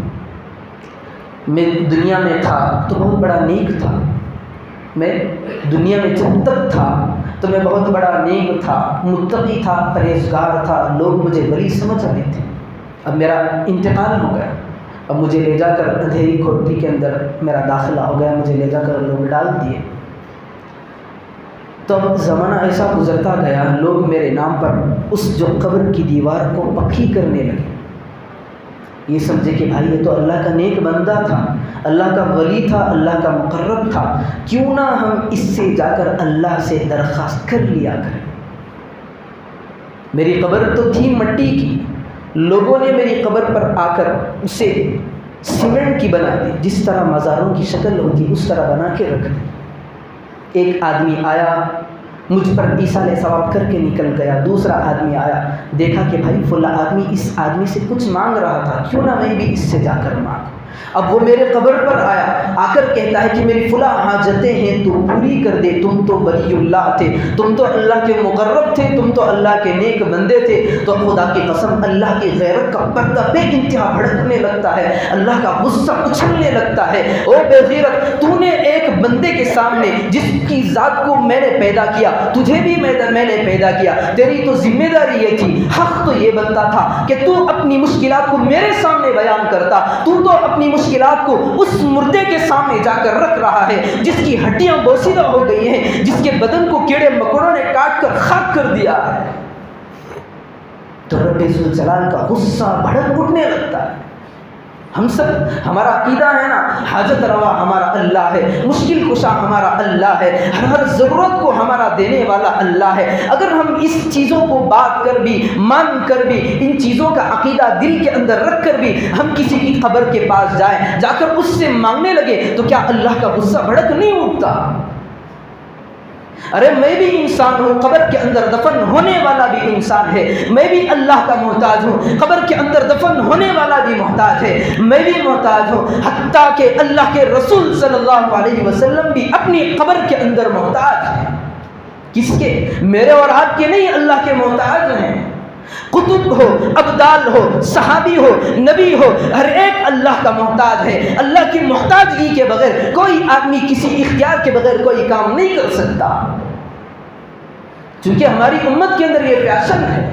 میں دنیا میں تھا تو بہت بڑا نیک تھا، میں دنیا میں جب تک تھا تو میں بہت بڑا نیک تھا، متقی تھا، پرہیزگار تھا، لوگ مجھے ولی سمجھ رہے تھے۔ اب میرا انتقال ہو گیا، اب مجھے لے جا کر اندھیری کوٹری کے اندر میرا داخلہ ہو گیا، مجھے لے جا کر لوگ ڈال دیے۔ تو اب زمانہ ایسا گزرتا گیا، لوگ میرے نام پر اس جو قبر کی دیوار کو پکی کرنے لگے۔ یہ سمجھے کہ بھائی یہ تو اللہ کا نیک بندہ تھا، اللہ کا ولی تھا، اللہ کا مقرب تھا، کیوں نہ ہم اس سے جا کر اللہ سے درخواست کر لیا کریں۔ میری قبر تو تھی مٹی کی، لوگوں نے میری قبر پر آ کر اسے سیمنٹ کی بنا دی، جس طرح مزاروں کی شکل ہوتی اس طرح بنا کے رکھ دی۔ ایک آدمی آیا مجھ پر ایصال ثواب کر کے نکل گیا، دوسرا آدمی آیا، دیکھا کہ بھائی فلاں آدمی اس آدمی سے کچھ مانگ رہا تھا، کیوں نہ میں بھی اس سے جا کر مانگوں۔ اب وہ میرے قبر پر آیا، آ کر کہتا ہے کہ میری فلاں حاجتیں ہیں تو پوری کر دے، تم تو ولی اللہ تھے، تم تو اللہ کے مقرب تھے، تم تو اللہ کے نیک بندے تھے، تو خدا کی قسم اللہ کی غیرت کا پردہ بے انتہا بھڑکنے لگتا ہے، اللہ کا غصہ اچھلنے لگتا ہے۔ او بے غیرت، تو نے ایک بندے کے سامنے جس کی ذات کو میں نے پیدا کیا، تجھے بھی میں نے پیدا کیا، تیری تو ذمہ داری یہ تھی، حق تو یہ بنتا تھا کہ تو اپنی مشکلات کو میرے سامنے بیان کرتا، تو اپنی مشکلات کو اس مردے کے سامنے جا کر رکھ رہا ہے جس کی ہڈیاں بوسیدہ ہو گئی ہیں، جس کے بدن کو کیڑے مکوڑوں نے کاٹ کر خاک کر دیا ہے۔ تو رب ذوالجلال کا غصہ بھڑک اٹھنے لگتا ہے۔ ہم سب، ہمارا عقیدہ ہے نا، حاجت روا ہمارا اللہ ہے، مشکل کشا ہمارا اللہ ہے، ہر ضرورت کو ہمارا دینے والا اللہ ہے۔ اگر ہم اس چیزوں کو بات کر بھی، مان کر بھی، ان چیزوں کا عقیدہ دل کے اندر رکھ کر بھی ہم کسی کی قبر کے پاس جائیں، جا کر اس سے مانگنے لگے، تو کیا اللہ کا غصہ بھڑک نہیں اٹھتا؟ ارے میں بھی انسان ہوں، قبر کے اندر دفن ہونے والا بھی انسان ہے، میں بھی اللہ کا محتاج ہوں، قبر کے اندر دفن ہونے والا بھی محتاج ہے، میں بھی محتاج ہوں، حتیٰ کہ اللہ کے رسول صلی اللہ علیہ وسلم بھی اپنی قبر کے اندر محتاج ہیں۔ کس کے؟ میرے اور آپ کے نہیں، اللہ کے محتاج ہیں۔ قطب ہو، ابدال ہو، صحابی ہو، نبی ہو، ہر ایک اللہ کا محتاج ہے۔ اللہ کی محتاجگی کے بغیر کوئی آدمی کسی اختیار کے بغیر کوئی کام نہیں کر سکتا، چونکہ ہماری امت کے اندر یہ فیشن ہے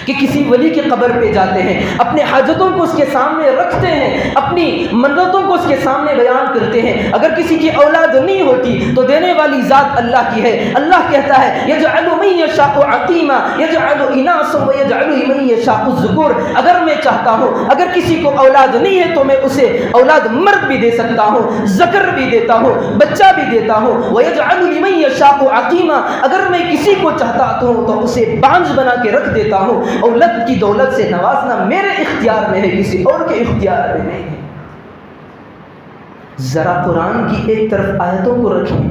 کہ کسی ولی کی قبر پہ جاتے ہیں، اپنے حاجتوں کو اس کے سامنے رکھتے ہیں، اپنی منتوں کو اس کے سامنے بیان کرتے ہیں۔ اگر کسی کی اولاد نہیں ہوتی تو دینے والی ذات اللہ کی ہے۔ اللہ کہتا ہے یجعل من یشاء عقیما یجعل اناثا ویجعل من یشاء الذکور، اگر میں چاہتا ہوں، اگر کسی کو اولاد نہیں ہے تو میں اسے اولاد مرد بھی دے سکتا ہوں، ذکر بھی دیتا ہوں، بچہ بھی دیتا ہوں۔ ویجعل لمن یشاء عقیما، اگر میں کسی کو چاہتا ہوں تو اسے بانجھ بنا کے رکھ دیتا ہوں۔ اولاد کی دولت سے نوازنا میرے اختیار میں ہے، کسی اور کے اختیار میں نہیں ہے۔ ذرا قرآن کی ایک طرف آیتوں کو رکھیں،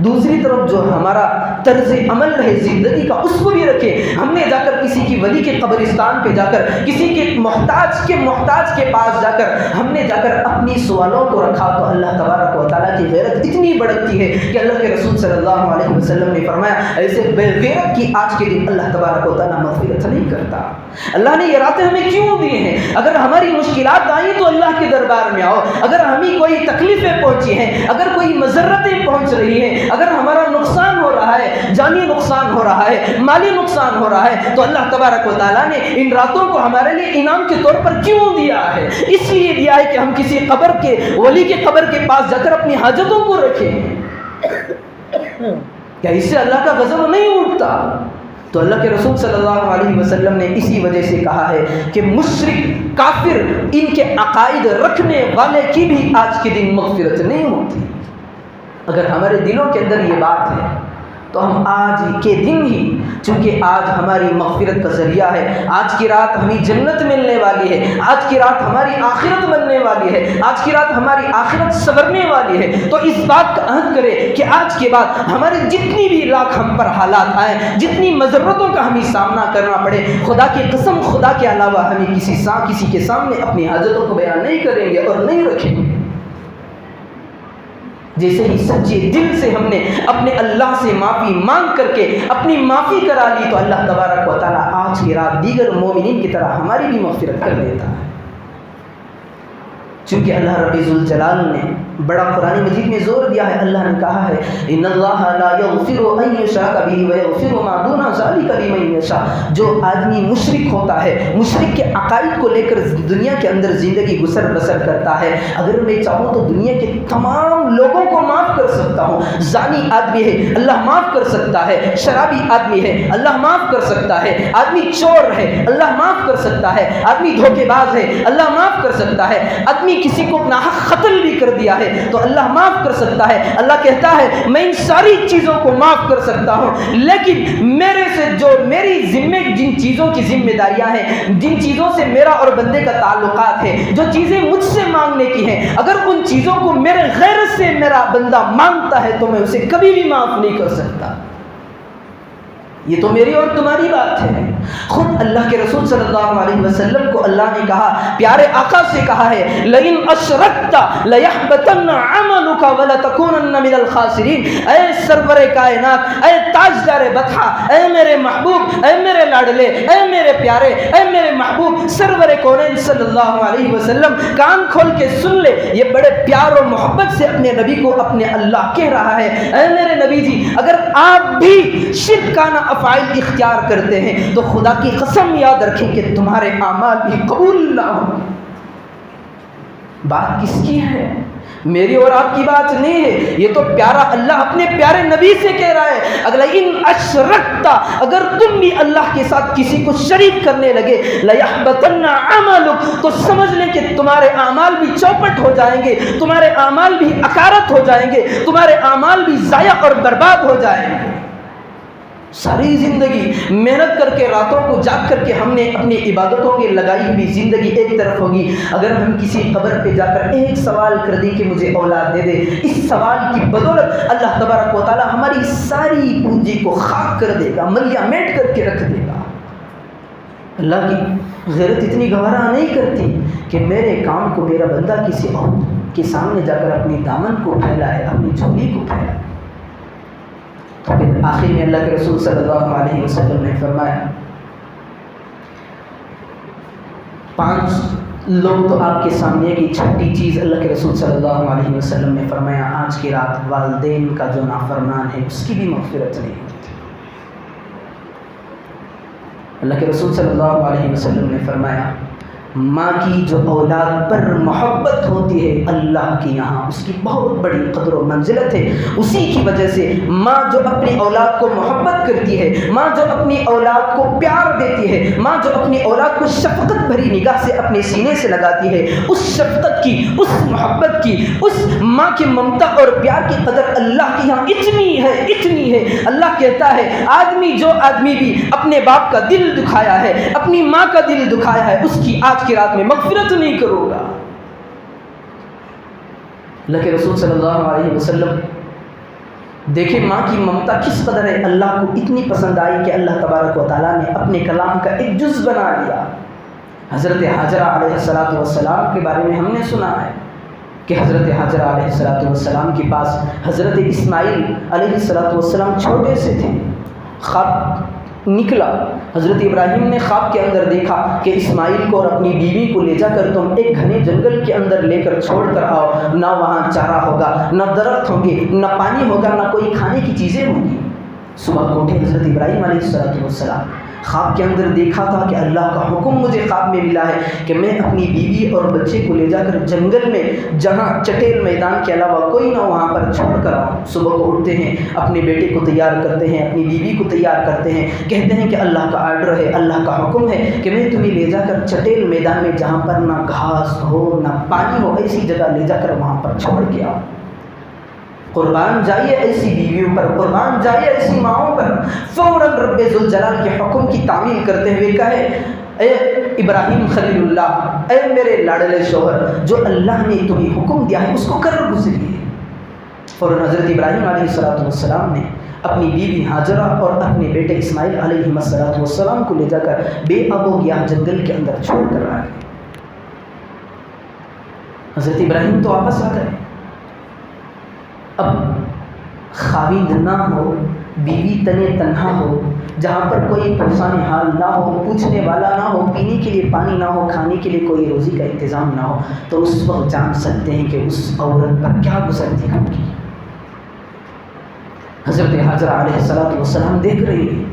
دوسری طرف جو ہمارا طرز عمل ہے زندگی کا اس کو بھی رکھیں۔ ہم نے جا کر کسی کی ولی کے قبرستان پہ جا کر، کسی کے محتاج کے پاس جا کر ہم نے جا کر اپنی سوالوں کو رکھا تو اللہ تبارک و تعالیٰ کی غیرت اتنی بڑھتی ہے کہ اللہ کے رسول صلی اللہ علیہ وسلم نے فرمایا ایسے بے غیرت کی آج کے دن اللہ تبارک و تعالیٰ مغفرت نہیں کرتا۔ اللہ نے یہ راتیں ہمیں کیوں دی ہیں؟ اگر ہماری مشکلات آئیں تو اللہ کے دربار میں آؤ، اگر ہمیں کوئی تکلیفیں پہنچی ہیں، اگر کوئی مضرتیں پہنچ رہی ہیں، اگر ہمارا نقصان ہو رہا ہے، جانی نقصان ہو رہا ہے، مالی نقصان ہو رہا ہے، تو اللہ تبارک و تعالیٰ نے ان راتوں کو ہمارے لیے انعام کے طور پر کیوں دیا ہے؟ اس لیے دیا ہے کہ ہم کسی قبر کے ولی کے قبر کے پاس جا کر اپنی حاجتوں کو رکھیں۔ کیا اس سے اللہ کا غضب نہیں اٹھتا؟ تو اللہ کے رسول صلی اللہ علیہ وسلم نے اسی وجہ سے کہا ہے کہ مشرک، کافر، ان کے عقائد رکھنے والے کی بھی آج کے دن مغفرت نہیں ہوتی۔ اگر ہمارے دلوں کے اندر یہ بات ہے تو ہم آج کے دن ہی، چونکہ آج ہماری مغفرت کا ذریعہ ہے، آج کی رات ہمیں جنت ملنے والی ہے، آج کی رات ہماری آخرت بننے والی ہے، آج کی رات ہماری آخرت سنورنے والی ہے، تو اس بات کا عہد کرے کہ آج کے بعد ہمارے جتنی بھی لاکھ ہم پر حالات آئیں، جتنی مضرتوں کا ہمیں سامنا کرنا پڑے، خدا کی قسم خدا کے علاوہ ہمیں کسی کے سامنے اپنی حاجتوں کو بیان نہیں کریں گے اور نہیں رکھیں گے۔ جیسے ہی سچے دل سے ہم نے اپنے اللہ سے معافی مانگ کر کے اپنی معافی کرا لی تو اللہ تبارک و تعالیٰ آج کی رات دیگر مومنین کی طرح ہماری بھی مغفرت کر دیتا ہے۔ چونکہ اللہ رب ذوالجلال نے بڑا قرآن مجید میں زور دیا ہے، اللہ نے کہا ہے ان اللہ لا یغفر ان یشرک بہ ویغفر ما دون ذلک لمن یشاء۔ جو آدمی مشرک ہوتا ہے، مشرک کے عقائد کو لے کر دنیا کے اندر زندگی گزر بسر کرتا ہے، اگر میں چاہوں تو دنیا کے تمام لوگوں کو معاف کر سکتا ہوں۔ زانی آدمی ہے، اللہ معاف کر سکتا ہے، شرابی آدمی ہے، اللہ معاف کر سکتا ہے، آدمی چور ہے، اللہ معاف کر سکتا ہے، آدمی دھوکے باز ہے، اللہ معاف کر سکتا ہے، آدمی کسی کو ناحق قتل بھی کر دیا ہے تو اللہ معاف کر سکتا ہے۔ اللہ کہتا ہے میں ان ساری چیزوں کو معاف کر سکتا ہوں، لیکن میرے سے جو میری ذمے جن چیزوں کی ذمہ داریاں ہیں، جن چیزوں سے میرا اور بندے کا تعلقات ہے، جو چیزیں مجھ سے مانگنے کی ہیں، اگر ان چیزوں کو میرے غیرت سے میرا بندہ مانگتا ہے تو میں اسے کبھی بھی معاف نہیں کر سکتا۔ یہ تو میری اور تمہاری بات ہے، خود اللہ کے رسول صلی اللہ علیہ وسلم کو اللہ نے کہا، پیارے آقا سے کہا ہے، لَإِنْ أَشْرَكْتَ لَيَحْبَطَنَّ عَمَلُكَ وَلَتَكُونَنَّ مِنَ الْخَاسِرِينَ۔ اے سرور کائنات، اے تاجدار بطحہ، اے میرے محبوب، اے میرے لاڈلے، اے میرے پیارے، اے میرے محبوب سرور کونین صلی اللہ علیہ وسلم، کان کھول کے سن لے، یہ بڑے پیار و محبت سے اپنے نبی کو اپنے اللہ کہہ رہا ہے، اے میرے نبی جی، اگر آپ بھی شرکانہ افعال اختیار کرتے ہیں تو خدا کی قسم یاد رکھیں کہ تمہارے اعمال بھی قبول نہ ہوں۔ بات کس کی ہے؟ میری اور آپ کی بات نہیں ہے، یہ تو پیارا اللہ اپنے پیارے نبی سے کہہ رہا ہے، اگلا ان اشرکتا، اگر تم بھی اللہ کے ساتھ کسی کو شریک کرنے لگے، لیحبطن عملک، تو سمجھ لیں کہ تمہارے اعمال بھی چوپٹ ہو جائیں گے، تمہارے اعمال بھی اکارت ہو جائیں گے، تمہارے اعمال بھی ضائع اور برباد ہو جائیں گے۔ ساری زندگی محنت کر کے، راتوں کو جاگ کر کے ہم نے اپنی عبادتوں کی لگائی ہوئی زندگی ایک طرف ہوگی، اگر ہم کسی قبر پہ جا کر ایک سوال کر دیں کہ مجھے اولاد دے دے، اس سوال کی بدولت اللہ تبارک و تعالی ہماری ساری پونجی کو خاک کر دے گا، ملیا میٹ کر کے رکھ دے گا۔ اللہ کی غیرت اتنی گوارا نہیں کرتی کہ میرے کام کو میرا بندہ کسی اور کے سامنے جا کر اپنی دامن کو پھیلائے، اپنی جھولی کو پھیلائے۔ تو پھر آخر میں اللہ کے رسول صلی اللہ علیہ وسلم نے فرمایا، 5 لوگ تو آپ کے سامنے کی، چھٹی چیز اللہ کے رسول صلی اللہ علیہ وسلم نے فرمایا، آج کی رات والدین کا جو نافرمان ہے اس کی بھی مغفرت نہیں ہوتی۔ اللہ کے رسول صلی اللہ علیہ وسلم نے فرمایا، ماں کی جو اولاد پر محبت ہوتی ہے اللہ کے یہاں اس کی بہت بڑی قدر و منزلت ہے۔ اسی کی وجہ سے ماں جو اپنی اولاد کو محبت کرتی ہے، ماں جو اپنی اولاد کو پیار دیتی ہے، ماں جو اپنی اولاد کو شفقت بھری نگاہ سے اپنے سینے سے لگاتی ہے، اس شفقت کی، اس محبت کی، اس ماں کی ممتا اور پیار کی قدر اللہ کے یہاں اتنی ہے، اتنی ہے۔ اللہ کہتا ہے، جو آدمی بھی اپنے باپ کا دل دکھایا ہے، اپنی ماں کا دل دکھایا ہے، اس کی آج کی رات میں مغفرت نہیں کروں گا۔ اللہ کے رسول صلی اللہ علیہ وسلم دیکھیں ماں کی ممتا کس قدر ہے، اللہ کو اتنی پسند آئی کہ اللہ تبارک و تعالیٰ نے اپنے کلام کا ایک جز بنا لیا۔ حضرت حاجرہ علیہ السلام کے بارے میں ہم نے سنا ہے کہ حضرت حاجرہ علیہ السلام کے پاس حضرت اسماعیل علیہ السلام چھوٹے سے تھے۔ خواب نکلا، حضرت ابراہیم نے خواب کے اندر دیکھا کہ اسماعیل کو اور اپنی بیوی کو لے جا کر تم ایک گھنے جنگل کے اندر لے کر چھوڑ کر آؤ، نہ وہاں چارہ ہوگا، نہ درخت ہوں گے، نہ پانی ہوگا، نہ کوئی کھانے کی چیزیں ہوں گی۔ صبح کو اٹھے حضرت ابراہیم علیہ السلام، خواب کے اندر دیکھا تھا کہ اللہ کا حکم مجھے خواب میں ملا ہے کہ میں اپنی بیوی اور بچے کو لے جا کر جنگل میں جہاں چٹیل میدان کے علاوہ کوئی نہ وہاں پر چھوڑ کر آؤں۔ صبح کو اٹھتے ہیں، اپنے بیٹے کو تیار کرتے ہیں، اپنی بیوی کو تیار کرتے ہیں، کہتے ہیں کہ اللہ کا آرڈر ہے، اللہ کا حکم ہے کہ میں تمہیں لے جا کر چٹیل میدان میں جہاں پر نہ گھاس ہو نہ پانی ہو، ایسی جگہ لے جا کر وہاں پر چھوڑ کے آؤں۔ قربان جائیے ایسی بیویوں پر، قربان جائیے ایسی ماؤں پر۔ فوراً رب ذوالجلال کے حکم کی تعمیل کرتے ہوئے کہے، اے ابراہیم خلیل اللہ، اے میرے لاڈلے شوہر، جو اللہ نے تمہیں حکم دیا ہے اس کو کر گزریے۔ فوراً حضرت ابراہیم علیہ السلام نے اپنی بیوی حاجرہ اور اپنے بیٹے اسماعیل علیہ السلام کو لے جا کر بے آب و گیاہ جنگل کے اندر چھوڑ کر آئے۔ حضرت ابراہیم تو واپس آ گئے، اب خاوند نہ ہو، بیوی تنے تنہا ہو، جہاں پر کوئی پرسان حال نہ ہو، پوچھنے والا نہ ہو، پینے کے لیے پانی نہ ہو، کھانے کے لیے کوئی روزی کا انتظام نہ ہو، تو اس وقت جان سکتے ہیں کہ اس عورت پر کیا گزرتی ہوگی۔ حضرت حاجرہ علیہ السلام دیکھ رہی ہے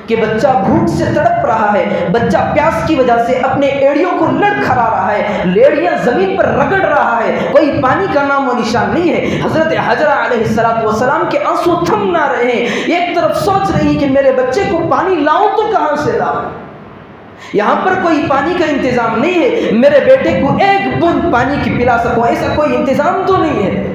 کہ بچہ بھوک سے تڑپ رہا ہے، بچہ پیاس کی وجہ سے اپنے ایڑیوں کو لڑکھڑا رہا ہے، لیڑیاں زمین پر رگڑ رہا ہے، کوئی پانی کا نام و نشان نہیں ہے۔ حضرت حاجرہ علیہ السلام کے آنسو تھم نہ رہے ہیں، ایک طرف سوچ رہی کہ میرے بچے کو پانی لاؤں تو کہاں سے لاؤں، یہاں پر کوئی پانی کا انتظام نہیں ہے، میرے بیٹے کو ایک بوند پانی کی پلا سکوں ایسا کوئی انتظام تو نہیں ہے۔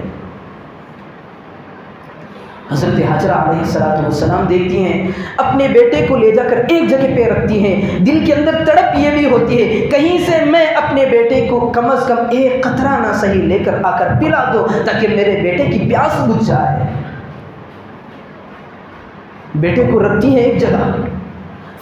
حضرت حاجرہ علیہ السلام دیکھتی ہیں، اپنے بیٹے کو لے جا کر ایک جگہ پہ رکھتی ہیں، دل کے اندر تڑپ یہ بھی ہوتی ہے کہیں سے میں اپنے بیٹے کو کم از کم ایک قطرہ نہ صحیح لے کر آ کر پلا دو تاکہ میرے بیٹے کی پیاس بجھ جائے۔ بیٹے کو رکھتی ہیں ایک جگہ،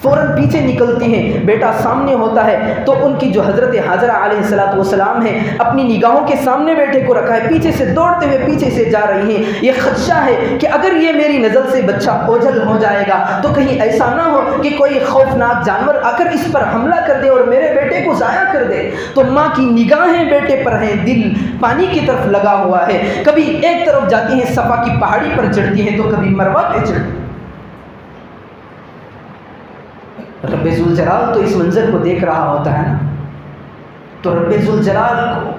فوراً پیچھے نکلتی ہیں، بیٹا سامنے ہوتا ہے تو ان کی جو حضرت حاجرہ علیہ السلام ہے اپنی نگاہوں کے سامنے بیٹے کو رکھا ہے، پیچھے سے دوڑتے ہوئے پیچھے سے جا رہی ہیں۔ یہ خدشہ ہے کہ اگر یہ میری نظر سے بچہ اوجھل ہو جائے گا تو کہیں ایسا نہ ہو کہ کوئی خوفناک جانور آ کر اس پر حملہ کر دے اور میرے بیٹے کو ضائع کر دے۔ تو ماں کی نگاہیں بیٹے پر ہیں، دل پانی کی طرف لگا ہوا ہے، کبھی ایک طرف جاتی ہیں صفا کی پہاڑی پر چڑھتی ہیں تو کبھی مروہ پہ چڑھتی ہیں۔ رب ذوالجلال تو اس منظر کو دیکھ رہا ہوتا ہے نا، تو رب ذوالجلال کو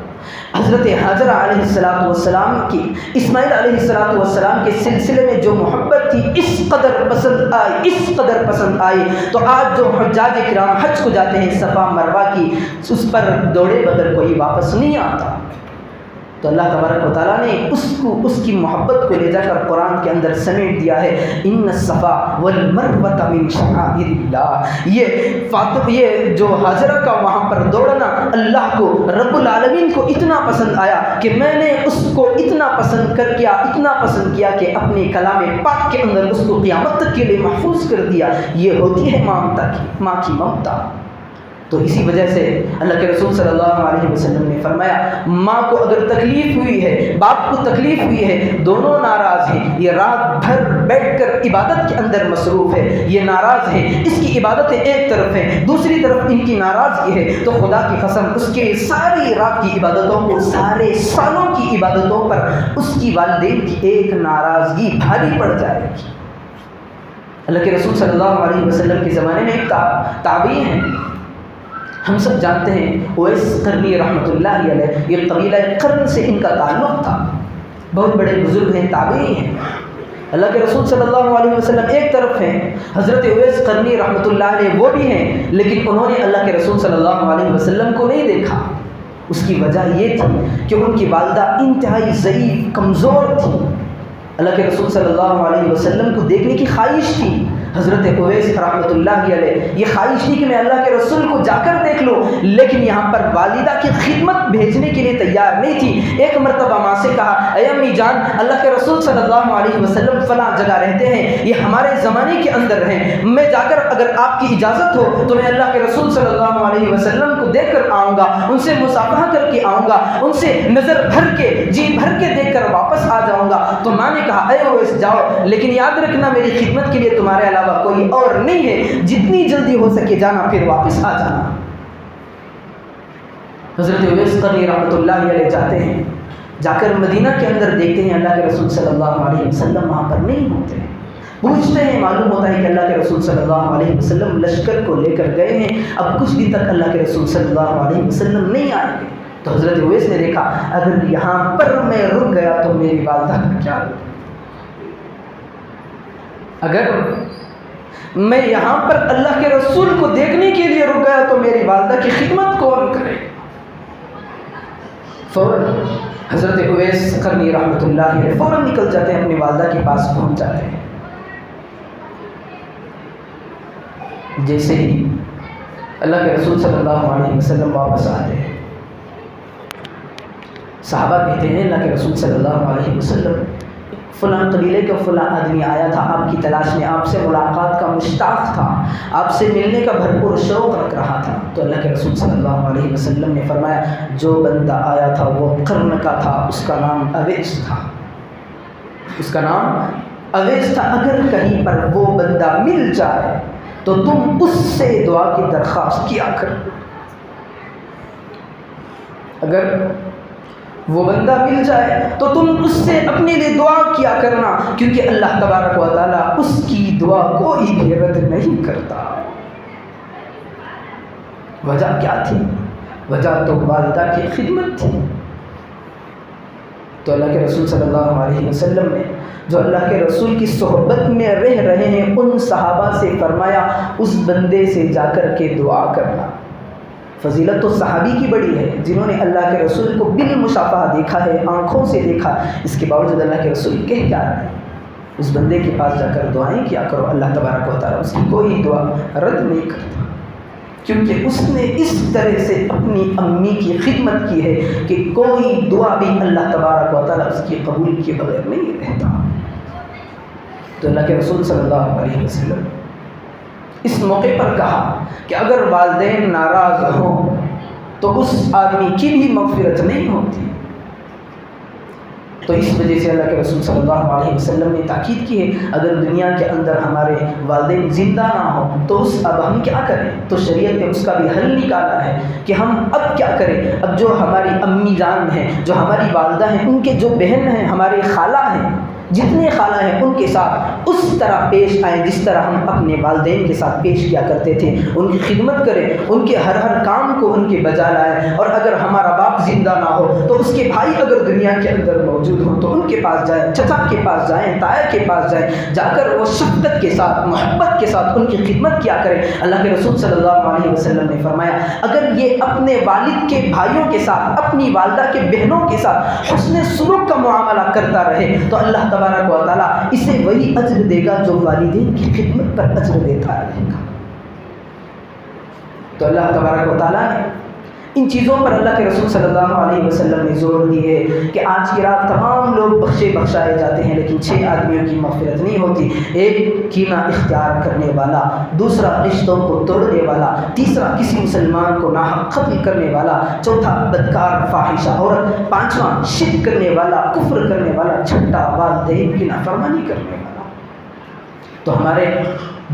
حضرت حاجرہ علیہ السلام کی اسماعیل علیہ السلام کے سلسلے میں جو محبت تھی اس قدر پسند آئی تو آج جو حجاج کرام حج کو جاتے ہیں صفا مروہ کی، اس پر دوڑے بغیر کوئی واپس نہیں آتا۔ تو اللہ تبارک و تعالیٰ نے اس کی محبت کو لے جا کر قرآن کے اندر سمیٹ دیا ہے، ان الصفا والمروۃ من شعائر اللہ۔ یہ جو حاجرہ کا وہاں پر دوڑنا اللہ کو رب العالمین کو اتنا پسند آیا کہ میں نے اس کو اتنا پسند کیا کہ اپنے کلام پاک کے اندر اس کو قیامت تک کے لیے محفوظ کر دیا۔ یہ ہوتی ہے ماں کی ممتا۔ تو اسی وجہ سے اللہ کے رسول صلی اللہ علیہ وسلم نے فرمایا، ماں کو اگر تکلیف ہوئی ہے، باپ کو تکلیف ہوئی ہے، دونوں ناراض ہیں، یہ رات بھر بیٹھ کر عبادت کے اندر مصروف ہے، یہ ناراض ہے، اس کی عبادتیں ایک طرف ہیں، دوسری طرف ان کی ناراضگی ہے، تو خدا کی قسم اس کے ساری رات کی عبادتوں کو، سارے سالوں کی عبادتوں پر اس کی والدین کی ایک ناراضگی بھاری پڑ جائے گی۔ اللہ کے رسول صلی اللہ علیہ وسلم کے زمانے میں ایک تابعی ہیں، ہم سب جانتے ہیں، اویس قرنی رحمۃ اللہ علیہ، یہ قبیلہ قرن سے ان کا تعلق تھا، بہت بڑے بزرگ ہیں، تابعی ہیں۔ اللہ کے رسول صلی اللہ علیہ وسلم ایک طرف ہیں، حضرت اویس قرنی رحمۃ اللہ علیہ وہ بھی ہیں، لیکن انہوں نے اللہ کے رسول صلی اللہ علیہ وسلم کو نہیں دیکھا۔ اس کی وجہ یہ تھی کہ ان کی والدہ انتہائی ضعیف، کمزور تھی۔ اللہ کے رسول صلی اللہ علیہ وسلم کو دیکھنے کی خواہش تھی۔ حضرت اویس رحمۃ اللہ علیہ یہ خواہش تھی کہ میں اللہ کے رسول کو جا کر دیکھ لوں، لیکن یہاں پر والدہ کی خدمت بھیجنے کے لیے تیار نہیں تھی۔ ایک مرتبہ ماں سے کہا، اے امی جان، اللہ کے رسول صلی اللہ علیہ وسلم فلاں جگہ رہتے ہیں، یہ ہمارے زمانے کے اندر ہیں، میں جا کر اگر آپ کی اجازت ہو تو میں اللہ کے رسول صلی اللہ علیہ وسلم کو دیکھ کر آؤں گا، ان سے مصافحہ کر کے آؤں گا، ان سے نظر بھر کے جی بھر کے دیکھ کر واپس آ جاؤں گا۔ تو ماں نے کہا، اے اویس جاؤ، لیکن یاد رکھنا میری خدمت کے لیے تمہارے علاوہ کوئی اور نہیں ہے، جتنی جلدی ہو سکے جانا، پھر واپس آ جانا۔ حضرت اویس قرنی رحمۃ اللہ علیہ جاتے ہیں، جا کر مدینہ کے اندر دیکھتے ہیں اللہ کے رسول صلی اللہ علیہ وسلم وہاں پر نہیں ہوتے، پوچھتے ہیں، معلوم ہوتا ہے کہ اللہ کے رسول صلی اللہ علیہ وسلم لشکر کو لے کر گئے ہیں، اب کچھ دن تک اللہ کے رسول صلی اللہ علیہ وسلم نہیں آئیں گے۔ تو حضرت اویس نے دیکھا، اگر یہاں پر میں رک گیا تو میری والدہ کا کیا ہوگا؟ اگر میں یہاں پر اللہ کے رسول کو دیکھنے کے لیے رک گیا تو میری والدہ کی خدمت کون کرے؟ فوراً حضرت اویس قرنی رحمۃ اللہ علیہ فوراً نکل جاتے ہیں، اپنی والدہ کے پاس پہنچ جاتے ہیں۔ جیسے ہی اللہ کے رسول صلی اللہ علیہ وسلم واپس آتے ہیں، صحابہ کہتے ہیں، اللہ کے رسول صلی اللہ علیہ وسلم فلاں قبیلے کا فلاں آدمی آیا تھا آپ کی تلاش میں، آپ سے ملاقات کا مشتاق تھا، آپ سے ملنے کا بھرپور شوق رکھ رہا تھا۔ تو اللہ کے رسول صلی اللہ علیہ وسلم نے فرمایا، جو بندہ آیا تھا وہ قرن کا تھا، اس کا نام اویس تھا، اس کا نام اویس تھا، اگر کہیں پر وہ بندہ مل جائے تو تم اس سے دعا کی درخواست کیا کرو، اگر وہ بندہ مل جائے تو تم اس سے اپنے لیے دعا کیا کرنا، کیونکہ اللہ تبارک و تعالیٰ اس کی دعا کوئی بھی رد نہیں کرتا۔ وجہ کیا تھی؟ وجہ تو والدہ کی خدمت تھی۔ تو اللہ کے رسول صلی اللہ علیہ وسلم نے جو اللہ کے رسول کی صحبت میں رہ رہے ہیں ان صحابہ سے فرمایا، اس بندے سے جا کر کے دعا کرنا۔ فضیلت تو صحابی کی بڑی ہے جنہوں نے اللہ کے رسول کو بالمشافہہ دیکھا ہے، آنکھوں سے دیکھا، اس کے باوجود اللہ کے رسول کہہ کیا رہے ہیں، اس بندے کے پاس جا کر دعائیں کیا کرو، اللہ تبارک و تعالیٰ اس کی کوئی دعا رد نہیں کرتا، کیونکہ اس نے اس طرح سے اپنی امی کی خدمت کی ہے کہ کوئی دعا بھی اللہ تبارک و تعالیٰ اس کی قبول کے بغیر نہیں رہتا۔ تو اللہ کے رسول صلی اللہ علیہ وسلم اس موقع پر کہا کہ اگر والدین ناراض ہوں تو اس آدمی کی بھی مغفرت نہیں ہوتی۔ تو اس وجہ سے اللہ کے رسول صلی اللہ علیہ وسلم نے تاکید کی ہے، اگر دنیا کے اندر ہمارے والدین زندہ نہ ہوں تو اب ہم کیا کریں؟ تو شریعت نے اس کا بھی حل نکالا ہے کہ ہم اب کیا کریں۔ اب جو ہماری امی جان ہیں، جو ہماری والدہ ہیں، ان کے جو بہن ہیں، ہمارے خالہ ہیں، جتنے خالہ ہیں ان کے ساتھ اس طرح پیش آئیں جس طرح ہم اپنے والدین کے ساتھ پیش کیا کرتے تھے، ان کی خدمت کریں، ان کے ہر کام کو ان کے بجا لائیں، اور اگر ہمارا باپ زندہ نہ ہو تو اس کے بھائی اگر دنیا کے اندر موجود ہوں تو ان کے پاس جائیں، چچا کے پاس جائیں، تایا کے پاس جائیں، جا کر وہ شفقت کے ساتھ، محبت کے ساتھ ان کی خدمت کیا کریں۔ اللہ کے رسول صلی اللہ علیہ وسلم نے فرمایا اگر یہ اپنے والد کے بھائیوں کے ساتھ، اپنی والدہ کے بہنوں کے ساتھ حسن سلوک کا معاملہ کرتا رہے تو اللہ تبارک و تعالیٰ اسے وہی اجر دے گا جو والدین کی خدمت پر اجر دیتا رہے گا۔ تو اللہ تبارک و تعالیٰ نے ان چیزوں پر اللہ کے رسول صلی اللہ علیہ وسلم نے زور دی ہے کہ آج کی رات تمام لوگ بخشائے جاتے ہیں لیکن 6 آدمیوں کی مغفرت نہیں ہوتی۔ ایک کینہ اختیار کرنے والا، دوسرا رشتوں کو توڑنے والا، تیسرا کسی مسلمان کو ناحق قتل کرنے والا، چوتھا بدکار فاحشہ عورت، پانچواں شرک کرنے والا، کفر کرنے والا، چھٹا والدین کی نافرمانی کرنے والا۔ تو ہمارے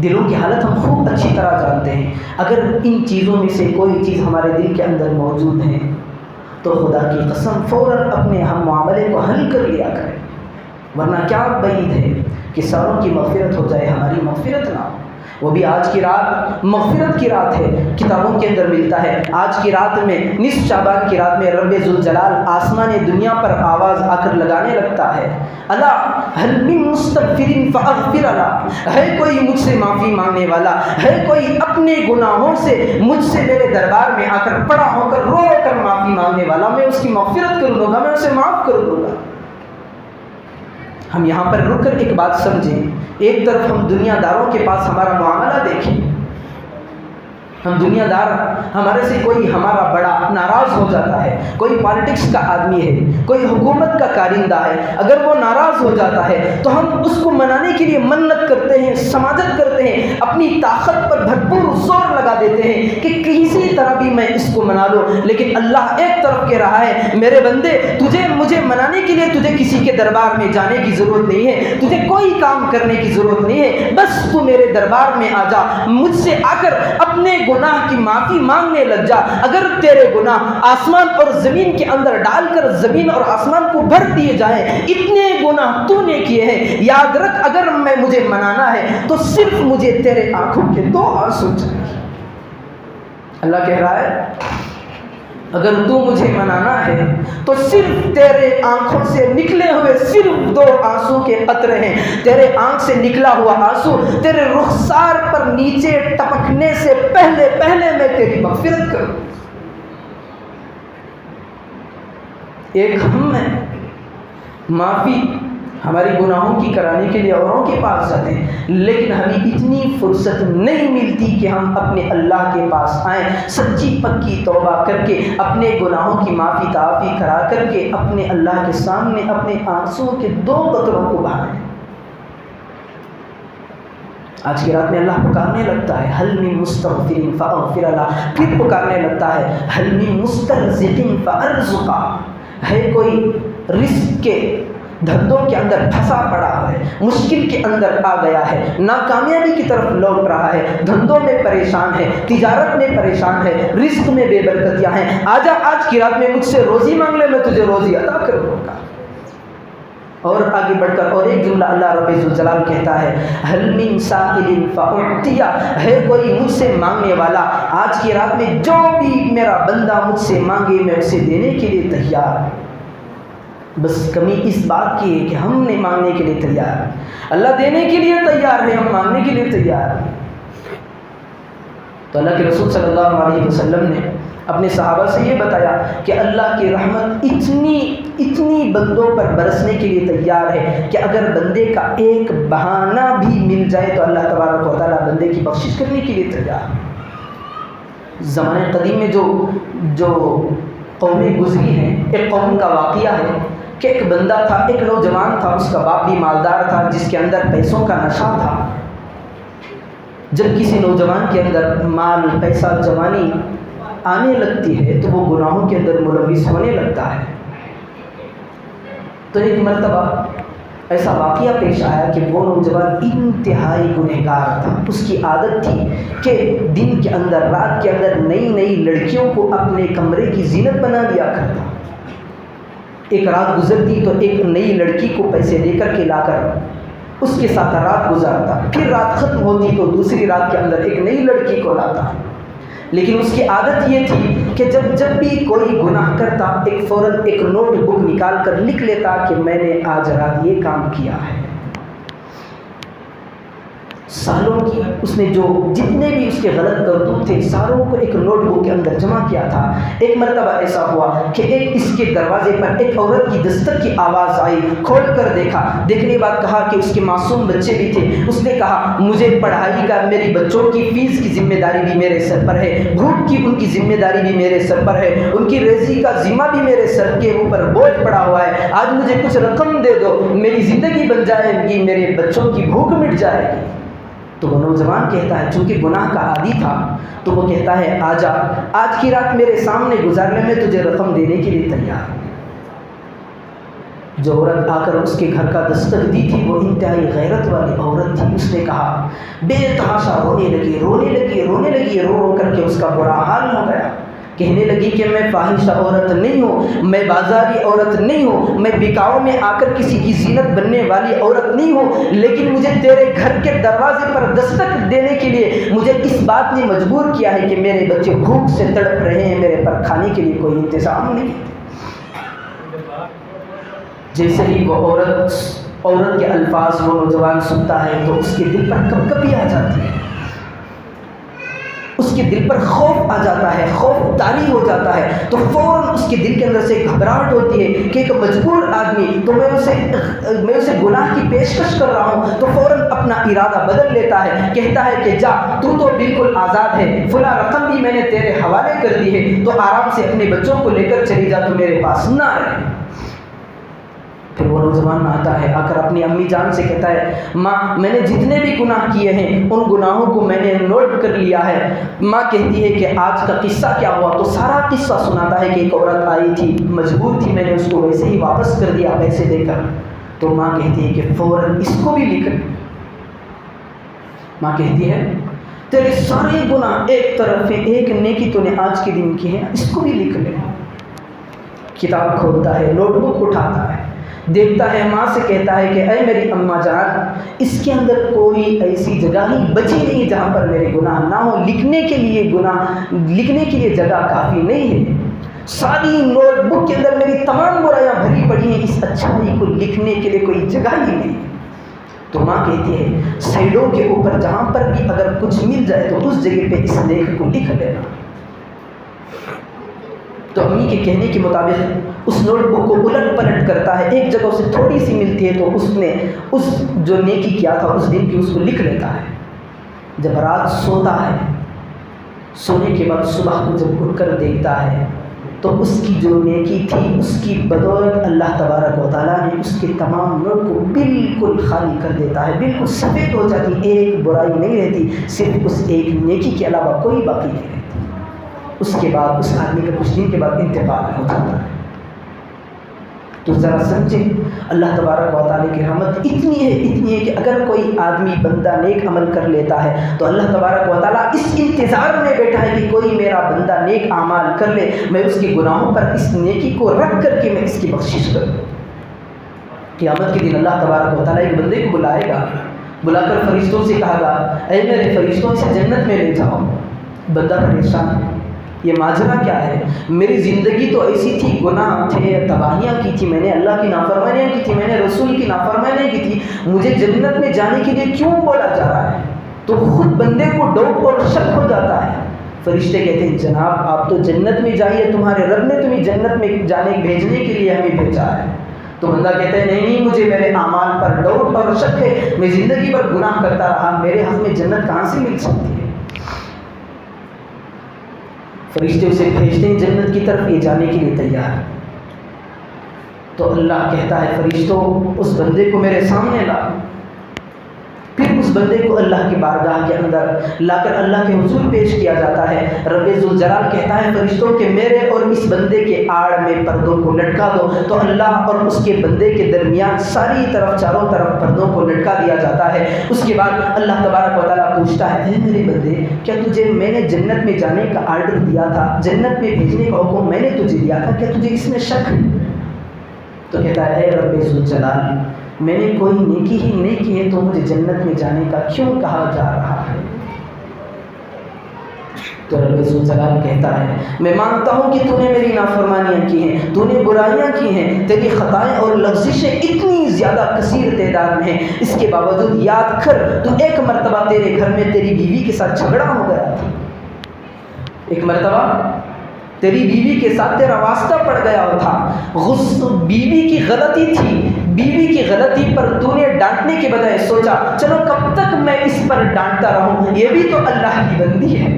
دلوں کی حالت ہم خوب اچھی طرح جانتے ہیں۔ اگر ان چیزوں میں سے کوئی چیز ہمارے دل کے اندر موجود ہے تو خدا کی قسم فوراً اپنے ہم معاملے کو حل کر لیا کریں، ورنہ کیا بعید ہے کہ ساروں کی مغفرت ہو جائے، ہماری مغفرت نہ ہو۔ وہ بھی آج کی رات مغفرت کی رات ہے، کتابوں کے اندر ملتا ہے آج کی رات میں، نصف شعبان کی رات میں رب ذوالجلال آسمان دنیا پر آواز آ کر لگانے لگتا ہے، الا هل من مستغفر فاغفر له، ہے کوئی مجھ سے معافی مانگنے والا، ہے کوئی اپنے گناہوں سے مجھ سے میرے دربار میں آ کر پڑا ہو کر رو کر معافی مانگنے والا، میں اس کی مغفرت کر دوں گا، میں اسے معاف کر دوں گا۔ ہم یہاں پر رک کر ایک بات سمجھیں، ایک طرف ہم دنیا داروں کے پاس ہمارا معاملہ دیکھیں، ہم دنیا دار، ہمارے سے کوئی ہمارا بڑا ناراض ہو جاتا ہے، کوئی پالیٹکس کا آدمی ہے، کوئی حکومت کا کارندہ ہے، اگر وہ ناراض ہو جاتا ہے تو ہم اس کو منانے کے لیے منت کرتے ہیں، سماجت کرتے ہیں، اپنی طاقت پر بھرپور زور لگا دیتے ہیں کہ کسی طرح بھی میں اس کو منا لوں، لیکن اللہ ایک طرف کہہ رہا ہے میرے بندے مجھے منانے کے لیے تجھے کسی کے دربار میں جانے کی ضرورت نہیں ہے، تجھے کوئی کام کرنے کی ضرورت نہیں ہے، بس تو میرے دربار میں آ جا، مجھ سے آ کر اپنے گناہ کی معافی مانگنے لگ جا۔ اگر تیرے گناہ آسمان اور زمین کے اندر ڈال کر زمین اور آسمان کو بھر دیے جائیں، اتنے گناہ تو نے کیے ہیں، یاد رکھ اگر مجھے منانا ہے تو صرف مجھے تیرے آنکھوں کے 2 آنسو چاہیے۔ اللہ کہہ رہا ہے اگر تو مجھے منانا ہے تو صرف تیرے آنکھوں سے نکلے ہوئے صرف 2 آنسو کے قطرے ہیں، تیرے آنکھ سے نکلا ہوا آنسو تیرے رخسار پر نیچے ٹپکنے سے پہلے میں تیری مغفرت کروں۔ ایک ہم ہے معافی ہماری گناہوں کی کرانے کے لیے اوروں کے پاس جاتے ہیں، لیکن ہمیں اتنی فرصت نہیں ملتی کہ ہم اپنے اللہ کے پاس آئیں، سچی پکی توبہ کر کے اپنے گناہوں کی معافی تعافی کرا کر کے اپنے اللہ کے سامنے اپنے آنسو کے 2 قطروں کو بہائیں۔ آج کی رات میں اللہ پکارنے لگتا ہے حل من مستغفر فاغفر له، پھر پکارنے لگتا ہے حل من مسترزق فارزقہ، ہے کوئی رزق کے دھندوں کے اندر پھنسا پڑا ہے، مشکل کے اندر آ گیا ہے، ناکامیابی کی طرف لوٹ رہا ہے، دھندوں میں پریشان ہے، تجارت میں پریشان ہے، رزق میں بے برکتیاں ہیں، آجا آج کی رات میں مجھ سے روزی مانگ لے، میں تجھے روزی عطا کر دوں گا۔ اور آگے بڑھ کر اور ایک جملہ اللہ رب ذوالجلال کہتا ہے حل من سائل فاعطیہ، ہے کوئی مجھ سے مانگنے والا، آج کی رات میں جو بھی میرا بندہ مجھ سے مانگے میں اسے دینے کے لیے تیار ہوں۔ بس کمی اس بات کی ہے کہ ہم نے مانگنے کے لیے تیار ہیں، اللہ دینے کے لیے تیار ہے، ہم مانگنے کے لیے تیار ہیں۔ تو اللہ کے رسول صلی اللہ علیہ وسلم نے اپنے صحابہ سے یہ بتایا کہ اللہ کی رحمت اتنی بندوں پر برسنے کے لیے تیار ہے کہ اگر بندے کا ایک بہانہ بھی مل جائے تو اللہ تبارک و تعالیٰ بندے کی بخشش کرنے کے لیے تیار ہے۔ زمانے قدیم میں جو قومیں گزری ہیں، ایک قوم کا واقعہ ہے کہ ایک بندہ تھا، ایک نوجوان تھا، اس کا باپ بھی مالدار تھا جس کے اندر پیسوں کا نشہ تھا۔ جب کسی نوجوان کے اندر مال پیسہ جوانی آنے لگتی ہے تو وہ گناہوں کے اندر ملوث ہونے لگتا ہے۔ تو ایک مرتبہ ایسا واقعہ پیش آیا کہ وہ نوجوان انتہائی گنہگار تھا۔ اس کی عادت تھی کہ دن کے اندر رات کے اندر نئی نئی لڑکیوں کو اپنے کمرے کی زینت بنا لیا کرتا۔ ایک رات گزرتی تو ایک نئی لڑکی کو پیسے دے کر کے لا کر اس کے ساتھ رات گزارتا، پھر رات ختم ہوتی تو دوسری رات کے اندر ایک نئی لڑکی کو لاتا۔ لیکن اس کی عادت یہ تھی کہ جب بھی کوئی گناہ کرتا فوراً ایک نوٹ بک نکال کر لکھ لیتا کہ میں نے آج رات یہ کام کیا ہے۔ سالوں کی اس نے جو جتنے بھی اس کے غلط کرتوت تھے ساروں کو ایک نوٹ بک کے اندر جمع کیا تھا۔ ایک مرتبہ ایسا ہوا کہ اس کے دروازے پر ایک عورت کی دستک کی آواز آئی، کھول کر دیکھا، دیکھنے کے بعد کہا کہ اس کے معصوم بچے بھی تھے۔ اس نے کہا مجھے پڑھائی کا، میری بچوں کی فیس کی ذمہ داری بھی میرے سر پر ہے، بھوک کی ان کی ذمہ داری بھی میرے سر پر ہے، ان کی روزی کا ذمہ بھی میرے سر کے اوپر بوجھ پڑا ہوا ہے، آج مجھے کچھ رقم دے دو، میری زندگی بن جائے گی، میرے بچوں کی بھوک مٹ جائے گی۔ تو وہ نوجوان کہتا ہے، چونکہ گناہ کا عادی تھا تو وہ کہتا ہے آجا، آج کی رات میرے سامنے گزارنے میں تجھے رقم دینے کے لیے تیار۔ جو عورت آ کر اس کے گھر کا دستک دی تھی وہ انتہائی غیرت والی عورت تھی۔ اس نے کہا، بے تحاشا رونے لگی، رو رو کر کے اس کا برا حال ہو گیا۔ کہنے لگی کہ میں فاحشہ عورت نہیں ہوں، میں بازاری عورت نہیں ہوں، میں بکاؤ میں آ کر کسی کی زینت بننے والی عورت نہیں ہوں، لیکن مجھے تیرے گھر کے دروازے پر دستک دینے کے لیے مجھے اس بات نے مجبور کیا ہے کہ میرے بچے بھوک سے تڑپ رہے ہیں، میرے پر کھانے کے لیے کوئی انتظام نہیں۔ جیسے ہی وہ عورت کے الفاظ وہ نوجوان سنتا ہے تو اس کے دل پر کپکپی آ جاتی ہے، اس کے دل پر خوف آ جاتا ہے، خوف طاری ہو جاتا ہے۔ تو فوراً اس کے دل کے اندر سے گھبراہٹ ہوتی ہے کہ ایک مجبور آدمی، تو میں اسے گناہ کی پیشکش کر رہا ہوں، تو فوراً اپنا ارادہ بدل لیتا ہے، کہتا ہے کہ جا، تو بالکل آزاد ہے، فلاں رقم بھی میں نے تیرے حوالے کر دی ہے، تو آرام سے اپنے بچوں کو لے کر چلی جا، تو میرے پاس نہ رہے۔ پھر وہ نوجوان آتا ہے، آ کر اپنی امی جان سے کہتا ہے، ماں میں نے جتنے بھی گناہ کیے ہیں ان گناہوں کو میں نے نوٹ کر لیا ہے۔ ماں کہتی ہے کہ آج کا قصہ کیا ہوا؟ تو سارا قصہ سناتا ہے کہ ایک عورت آئی تھی، مجبور تھی، میں نے اس کو ویسے ہی واپس کر دیا پیسے دے کر۔ تو ماں کہتی ہے کہ فوراً اس کو بھی لکھ۔ ماں کہتی ہے تیرے سارے گناہ ایک طرف ہے، ایک نیکی تو نے آج کے دن کی ہے، اس کو بھی لکھ لے۔ کتاب کھولتا ہے، نوٹ بک اٹھاتا ہے، دیکھتا ہے، ماں سے کہتا ہے کہ اے میری اماں جان، اس کے اندر کوئی ایسی جگہ ہی بچی نہیں جہاں پر میرے گناہ نہ ہو، لکھنے کے لیے جگہ کافی نہیں ہے، ساری نوٹ بک کے اندر میری تمام برائیاں بھری پڑی ہیں، اس اچھائی کو لکھنے کے لیے کوئی جگہ ہی نہیں۔ تو ماں کہتی ہے سائڈوں کے اوپر جہاں پر بھی اگر کچھ مل جائے تو اس جگہ پہ اس لیکھ کو لکھ لینا۔ تو امی کے کہنے کے مطابق اس نوٹ بک کو الٹ پلٹ کرتا ہے، ایک جگہ سے تھوڑی سی ملتی ہے تو اس نے اس جو نیکی کیا تھا اس دن کی اس کو لکھ لیتا ہے۔ جب رات سوتا ہے، سونے کے بعد صبح کو جب اٹھ کر دیکھتا ہے تو اس کی جو نیکی تھی اس کی بدولت اللہ تبارک و تعالیٰ نے اس کے تمام نوٹ کو بالکل خالی کر دیتا ہے، بالکل سفید ہو جاتی، ایک برائی نہیں رہتی، صرف اس ایک نیکی کے علاوہ کوئی باقی نہیں رہتی۔ اس کے بعد اس آدمی کا کچھ دن کے بعد انتقال ہو جاتا ہے۔ تو ذرا سمجھیں اللہ تبارک و تعالیٰ کی رحمت اتنی ہے کہ اگر کوئی آدمی بندہ نیک عمل کر لیتا ہے تو اللہ تبارک و تعالیٰ اس انتظار میں بیٹھا ہے کہ کوئی میرا بندہ نیک اعمال کر لے، میں اس کے گناہوں پر اس نیکی کو رکھ کر کے میں اس کی بخشش کروں۔ قیامت کے دن اللہ تبارک و تعالیٰ ایک بندے کو بلائے گا، بلا کر فرشتوں سے کہا گا اے میرے فرشتوں سے جنت میں لے جاؤ۔ بندہ پریشان ہے، یہ ماجرا کیا ہے؟ میری زندگی تو ایسی تھی، گناہ تھے، تباہیاں کی تھی، میں نے اللہ کی نافرمانیاں کی تھی، میں نے رسول کی نافرمانیاں کی تھی، مجھے جنت میں جانے کے لیے کیوں بولا جا رہا ہے؟ تو خود بندے کو ڈاؤٹ اور شک ہو جاتا ہے۔ فرشتے کہتے ہیں جناب آپ تو جنت میں جائیے، تمہارے رب نے تمہیں جنت میں بھیجنے کے لیے ہمیں بھیجا ہے۔ تو بندہ کہتا ہے نہیں مجھے میرے اعمال پر ڈاؤٹ اور شک ہے، میں زندگی بھر گناہ کرتا رہا، میرے حق میں جنت کہاں سے مل سکتی ہے؟ فرشتے اسے بھیجتے ہیں جنت کی طرف، یہ جانے کے لیے تیار ہے۔ تو اللہ کہتا ہے فرشتوں اس بندے کو میرے سامنے لا۔ پھر اس اس بندے کو اللہ کی بارگاہ کے اندر لا کر اللہ کے حضور پیش کیا جاتا ہے۔ رب ذوالجلال کہتا ہے فرشتوں کہ میرے اور اس بندے کے آڑ میں پردوں کو لٹکا دو، تو اللہ اور اس کے بندے کے درمیان ساری طرف چاروں طرف پردوں کو لٹکا دیا جاتا ہے۔ اس کے بعد اللہ تبارک و تعالیٰ پوچھتا ہے اے میرے بندے، کیا تجھے میں نے جنت میں جانے کا آرڈر دیا تھا، جنت میں بھیجنے کا حکم میں نے تجھے دیا تھا، کیا تجھے اس میں شک ہے؟ تو کہتا ہے اے رب ذوالجلال، میں نے کوئی نیکی ہی نہیں کی ہے تو مجھے جنت میں جانے کا کیوں کہا جا رہا ہے؟ تو رب ذوالجلال کہتا ہے میں مانتا ہوں کہ تو نے میری نافرمانیاں کی ہیں، تو نے برائیاں کی ہیں، تیری خطائیں اور لغزشیں اتنی زیادہ کثیر تعداد میں ہیں، اس کے باوجود یاد کر تو ایک مرتبہ تیرے گھر میں تیری بیوی کے ساتھ جھگڑا ہو گیا تھا، ایک مرتبہ تیری بیوی کے ساتھ تیرا واسطہ پڑ گیا تھا، بیوی کی غلطی تھی، بیوی کی غلطی پر تو نے ڈانٹنے کے بجائے سوچا چلو کب تک میں اس پر ڈانٹتا رہوں، یہ بھی تو اللہ کی بندی ہے،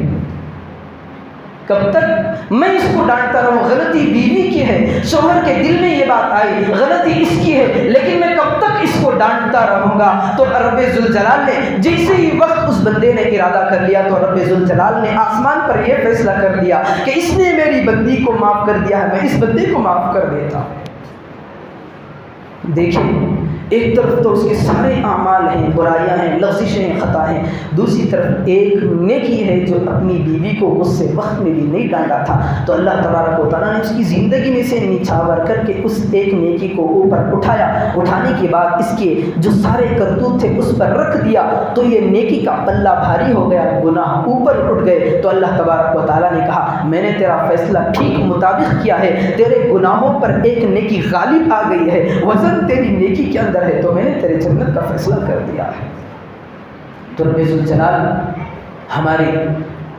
کب تک میں اس کو ڈانٹتا رہوں، غلطی بیوی کی ہے، شوہر کے دل میں یہ بات آئی غلطی اس کی ہے، لیکن میں کب تک اس کو ڈانٹتا رہوں گا؟ تو رب ذوالجلال نے جیسے ہی وقت اس بندے نے ارادہ کر لیا تو رب ذوالجلال نے آسمان پر یہ فیصلہ کر دیا کہ اس نے میری بندی کو معاف کر دیا ہے، میں اس بندے کو معاف کر دیتا ہوں۔ دیکھیں ایک طرف تو اس کے سارے اعمال ہیں، برائیاں ہیں، لغزشیں ہیں، خطا ہیں، دوسری طرف ایک نیکی ہے جو اپنی بیوی کو غصے وقت میں بھی نہیں ڈانٹا تھا، تو اللہ تبارک و تعالیٰ نے اس کی زندگی میں سے نچھاور کر کے اس ایک نیکی کو اوپر اٹھایا، اٹھانے کے بعد اس کے جو سارے کرتوت تھے اس پر رکھ دیا، تو یہ نیکی کا پلہ بھاری ہو گیا، گناہ اوپر اٹھ گئے، تو اللہ تبارک و تعالیٰ نے کہا میں نے تیرا فیصلہ ٹھیک مطابق کیا ہے، تیرے گناہوں پر ایک نیکی غالب آ گئی ہے، وزن تیری نیکی کے اندر ہے، تو میں نے تیرے جنت کا فیصلہ کر دیا ہے۔ تو رب ذوالجلال ہمارے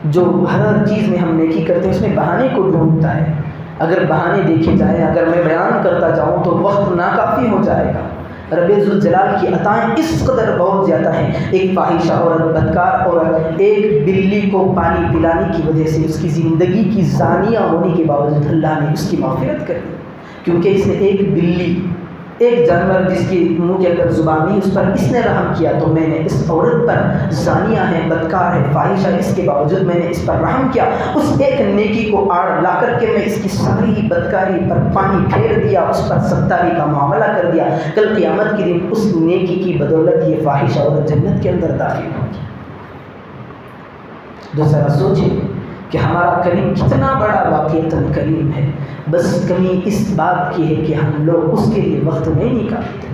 جو ہر چیز میں ہم نیکی کرتے ہیں اس میں بہانے کو ڈھونڈتا ہے، اگر بہانے دیکھے جائیں، اگر میں بیان کرتا جاؤں تو وقت ناکافی ہو جائے گا۔ رب ذوالجلال کی عطائیں اس قدر بہت زیادہ ہیں، ایک فاحشہ عورت، بدکار عورت ایک بلی کو پانی پلانے کی وجہ سے اس کی زندگی کی زانیہ ہونے کے باوجود اللہ نے اس کی مغفرت کر دی، کیونکہ اس نے ایک بلی، ایک جانور جس کی منہ کے اندر زبان نہیں، اس پر اس نے رحم کیا، تو میں نے اس عورت پر زانیہ ہے، بدکار ہے، فاحشہ، اس کے باوجود میں نے اس پر رحم کیا، اس ایک نیکی کو آڑ لا کر کے میں اس کی ساری بدکاری پر پانی پھیر دیا، اس پر ستاری کا معاملہ کر دیا، کل قیامت کے دن اس نیکی کی بدولت یہ فاحشہ عورت جنت کے اندر داخل ہوگی۔ دوسرا سوچیں کہ ہمارا کریم کتنا بڑا واقعتاً کریم ہے، بس کمی اس بات کی ہے کہ ہم لوگ اس کے لیے وقت نہیں نکالتے،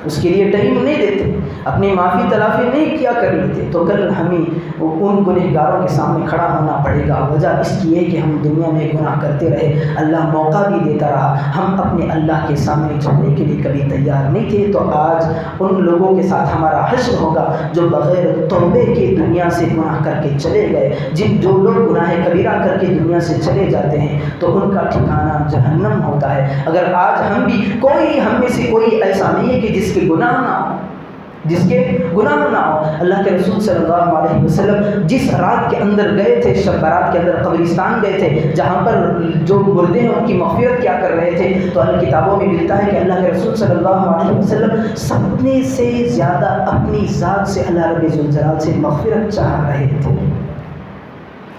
اس کے لیے ٹائم نہیں دیتے، اپنی معافی تلافی نہیں کیا کر لیتے، تو کل ہمیں ان گنہگاروں کے سامنے کھڑا ہونا پڑے گا۔ وجہ اس کی ہے کہ ہم دنیا میں گناہ کرتے رہے، اللہ موقع بھی دیتا رہا، ہم اپنے اللہ کے سامنے جھکنے کے لیے کبھی تیار نہیں تھے، تو آج ان لوگوں کے ساتھ ہمارا حشر ہوگا جو بغیر توبے کے دنیا سے گناہ کر کے چلے گئے، جو لوگ گناہ کبیرہ کر کے دنیا سے چلے جاتے ہیں تو ان کا ٹھکانہ جہنم ہوتا ہے۔ اگر آج ہم بھی ہم میں سے کوئی ایسا نہیں ہے کہ جس کے گناہ نہ ہو، جس کے گناہ نہ ہو، اللہ کے رسول صلی اللہ علیہ وسلم جس رات کے اندر گئے تھے، شب برات کے اندر قبرستان گئے تھے، جہاں پر جو مردے ہیں ان کی مغفرت کیا کر رہے تھے، تو کتابوں میں ملتا ہے کہ اللہ کے رسول صلی اللہ علیہ وسلم سپنے سے زیادہ اپنی ذات سے اللہ رب ذوالجلال سے مغفرت چاہ رہے تھے۔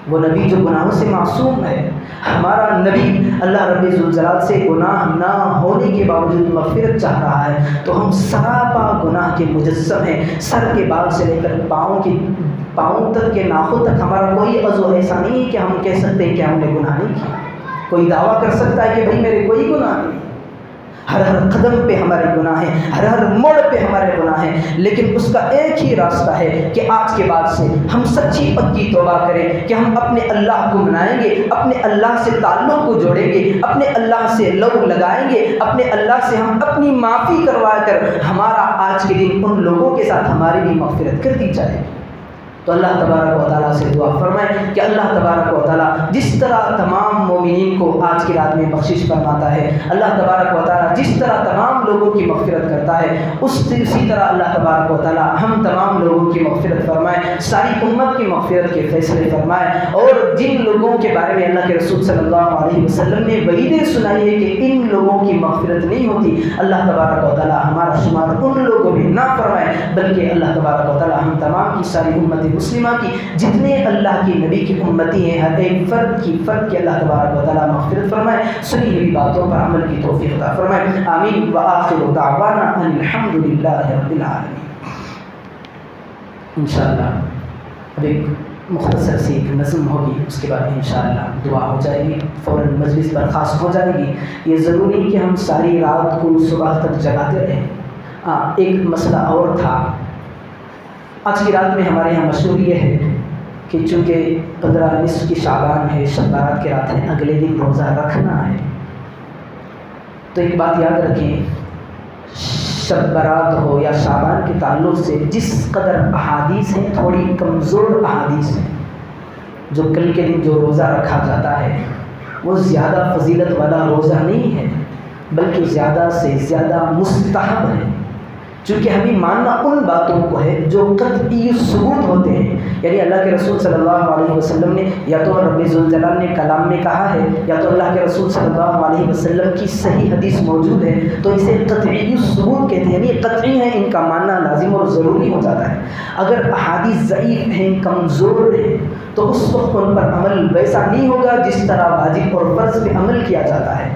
وہ نبی جو گناہوں سے معصوم ہے، ہمارا نبی اللہ رب ذوالجلال سے گناہ نہ ہونے کے باوجود مغفرت چاہ رہا ہے، تو ہم سراپا گناہ کے مجسم ہیں، سر کے بال سے لے کر پاؤں تک کے ناخن تک ہمارا کوئی عضو ایسا نہیں ہے کہ ہم کہہ سکتے ہیں کہ ہم نے گناہ نہیں کیا۔ کوئی دعویٰ کر سکتا ہے کہ بھائی میرے کوئی گناہ نہیں، ہر قدم پہ ہمارے گناہ ہیں، ہر موڑ پہ ہمارے گناہ ہیں، لیکن اس کا ایک ہی راستہ ہے کہ آج کے بعد سے ہم سچی پکی توبہ کریں کہ ہم اپنے اللہ کو منائیں گے، اپنے اللہ سے تعلق کو جوڑیں گے، اپنے اللہ سے لو لگائیں گے، اپنے اللہ سے ہم اپنی معافی کروا کر ہمارا آج کے دن ان لوگوں کے ساتھ ہماری بھی مغفرت کر دی جائے۔ تو اللہ تبارک و تعالیٰ سے دعا فرمائیں کہ اللہ تبارک و تعالیٰ جس طرح تمام مومنین کو آج کی رات میں بخشش فرماتا ہے، اللہ تبارک و تعالیٰ جس طرح تمام لوگوں کی مغفرت کرتا ہے، اسی طرح اللہ تبارک و تعالیٰ ہم تمام لوگوں کی مغفرت فرمائے، ساری امت کی مغفرت کے فیصلے فرمائے، اور جن لوگوں کے بارے میں اللہ کے رسول صلی اللہ علیہ وسلم نے وعیدیں سنائی ہے کہ ان لوگوں کی مغفرت نہیں ہوتی، اللہ تبارک و تعالیٰ ہمارا شمار ان لوگوں میں نہ فرمائے بلکہ اللہ تبارک و تعالی ہم تمام کی ساری امت مسلمہ کی جتنے اللہ کے نبی کی امتی ہیں ہر ایک فرد کی اللہ تبارک و تعالی مغفرت فرمائے، سنی ہوئی باتوں پر عمل کی توفیق عطا فرمائے، آمین۔ وآخر دعوانا ان الحمد للہ رب العالمین۔ انشاءاللہ اب ایک مختصر سی ایک نظم ہوگی، اس کے بعد انشاءاللہ دعا ہو جائے گی، فوراً مجلس برخاست ہو جائے گی۔ یہ ضروری کہ ہم ساری رات کو صبح تک جگاتے رہیں۔ ایک مسئلہ اور تھا، آج کی رات میں ہمارے یہاں مشہور یہ ہے کہ چونکہ 15 نصف کی شعبان ہے، شب برات کی رات ہے، اگلے دن روزہ رکھنا ہے، تو ایک بات یاد رکھیں، شب برات ہو یا شعبان کے تعلق سے جس قدر احادیث ہیں تھوڑی کمزور احادیث ہیں، جو کل کے دن جو روزہ رکھا جاتا ہے وہ زیادہ فضیلت والا روزہ نہیں ہے، بلکہ زیادہ سے زیادہ مستحب ہے، چونکہ ہمیں ماننا ان باتوں کو ہے جو قطعی ثبوت ہوتے ہیں، یعنی اللہ کے رسول صلی اللہ علیہ وسلم نے یا تو رب ذوالجلال نے کلام میں کہا ہے یا تو اللہ کے رسول صلی اللہ علیہ وسلم کی صحیح حدیث موجود ہے، تو اسے قطعی ثبوت کہتے ہیں، یعنی قطعی ہے، ان کا ماننا لازم اور ضروری ہو جاتا ہے۔ اگر احادیث ضعیف ہیں، کمزور ہیں، تو اس وقت ان پر عمل ویسا نہیں ہوگا جس طرح واجب اور فرض پہ عمل کیا جاتا ہے۔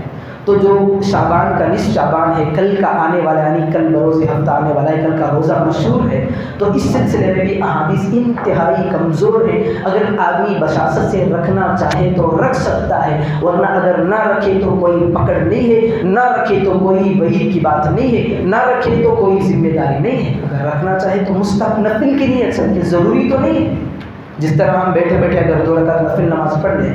تو جو شعبان کا نصف شعبان ہے، کل کا آنے والا یعنی کل بروز ہفتہ آنے والا ہے، کل کا روزہ مشہور ہے، تو اس سلسلے میں بھی احادیث انتہائی کمزور ہیں۔ اگر آدمی بشاشت سے رکھنا چاہے تو رکھ سکتا ہے، ورنہ اگر نہ رکھے تو کوئی پکڑ نہیں ہے، نہ رکھے تو کوئی وعید کی بات نہیں ہے، نہ رکھے تو کوئی ذمہ داری نہیں ہے۔ اگر رکھنا چاہے تو مستحب نفل کی نیت سے، ضروری تو نہیں ہے۔ جس طرح ہم بیٹھے بیٹھے اگر 2 رکعت نفل نماز پڑھ لیں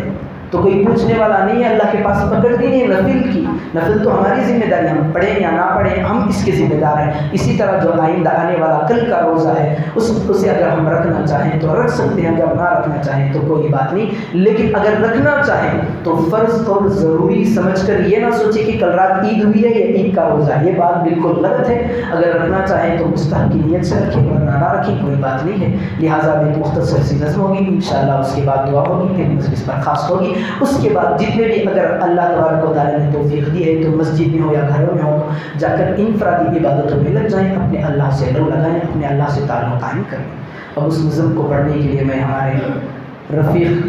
تو کوئی پوچھنے والا نہیں ہے، اللہ کے پاس پکڑ بھی نہیں ہے نفل کی، نفل تو ہماری ذمہ داری، ہم پڑھیں یا نہ پڑھیں ہم اس کے ذمہ دار ہیں۔ اسی طرح جو آئندہ آنے والا کل کا روزہ ہے اسے اگر ہم رکھنا چاہیں تو رکھ سکتے ہیں، اگر نہ رکھنا چاہیں تو کوئی بات نہیں، لیکن اگر رکھنا چاہیں تو فرض اور ضروری سمجھ کر یہ نہ سوچے کہ کل رات عید ہوئی ہے یا عید کا روزہ ہے، یہ بات بالکل غلط ہے۔ اگر رکھنا چاہیں تو مستحب کی نیت سے رکھیں، ورنہ نہ رکھیں، کوئی بات نہیں ہے۔ لہٰذا ایک مختصر سی نظم ہوگی، انشاءاللہ اس کے بعد دعا ہوگی، پھر مجلس برخاست ہوگی۔ اس کے بعد جتنے بھی اگر اللہ تبارک و تعالیٰ نے توفیق دی ہے تو مسجد میں ہو یا گھروں میں ہو، جا کر انفرادی عبادتوں میں لگ جائیں، اپنے اللہ سے رو لگائیں، اپنے اللہ سے تعلق قائم کریں۔ اب اس نظم کو پڑھنے کے لیے میں ہمارے رفیق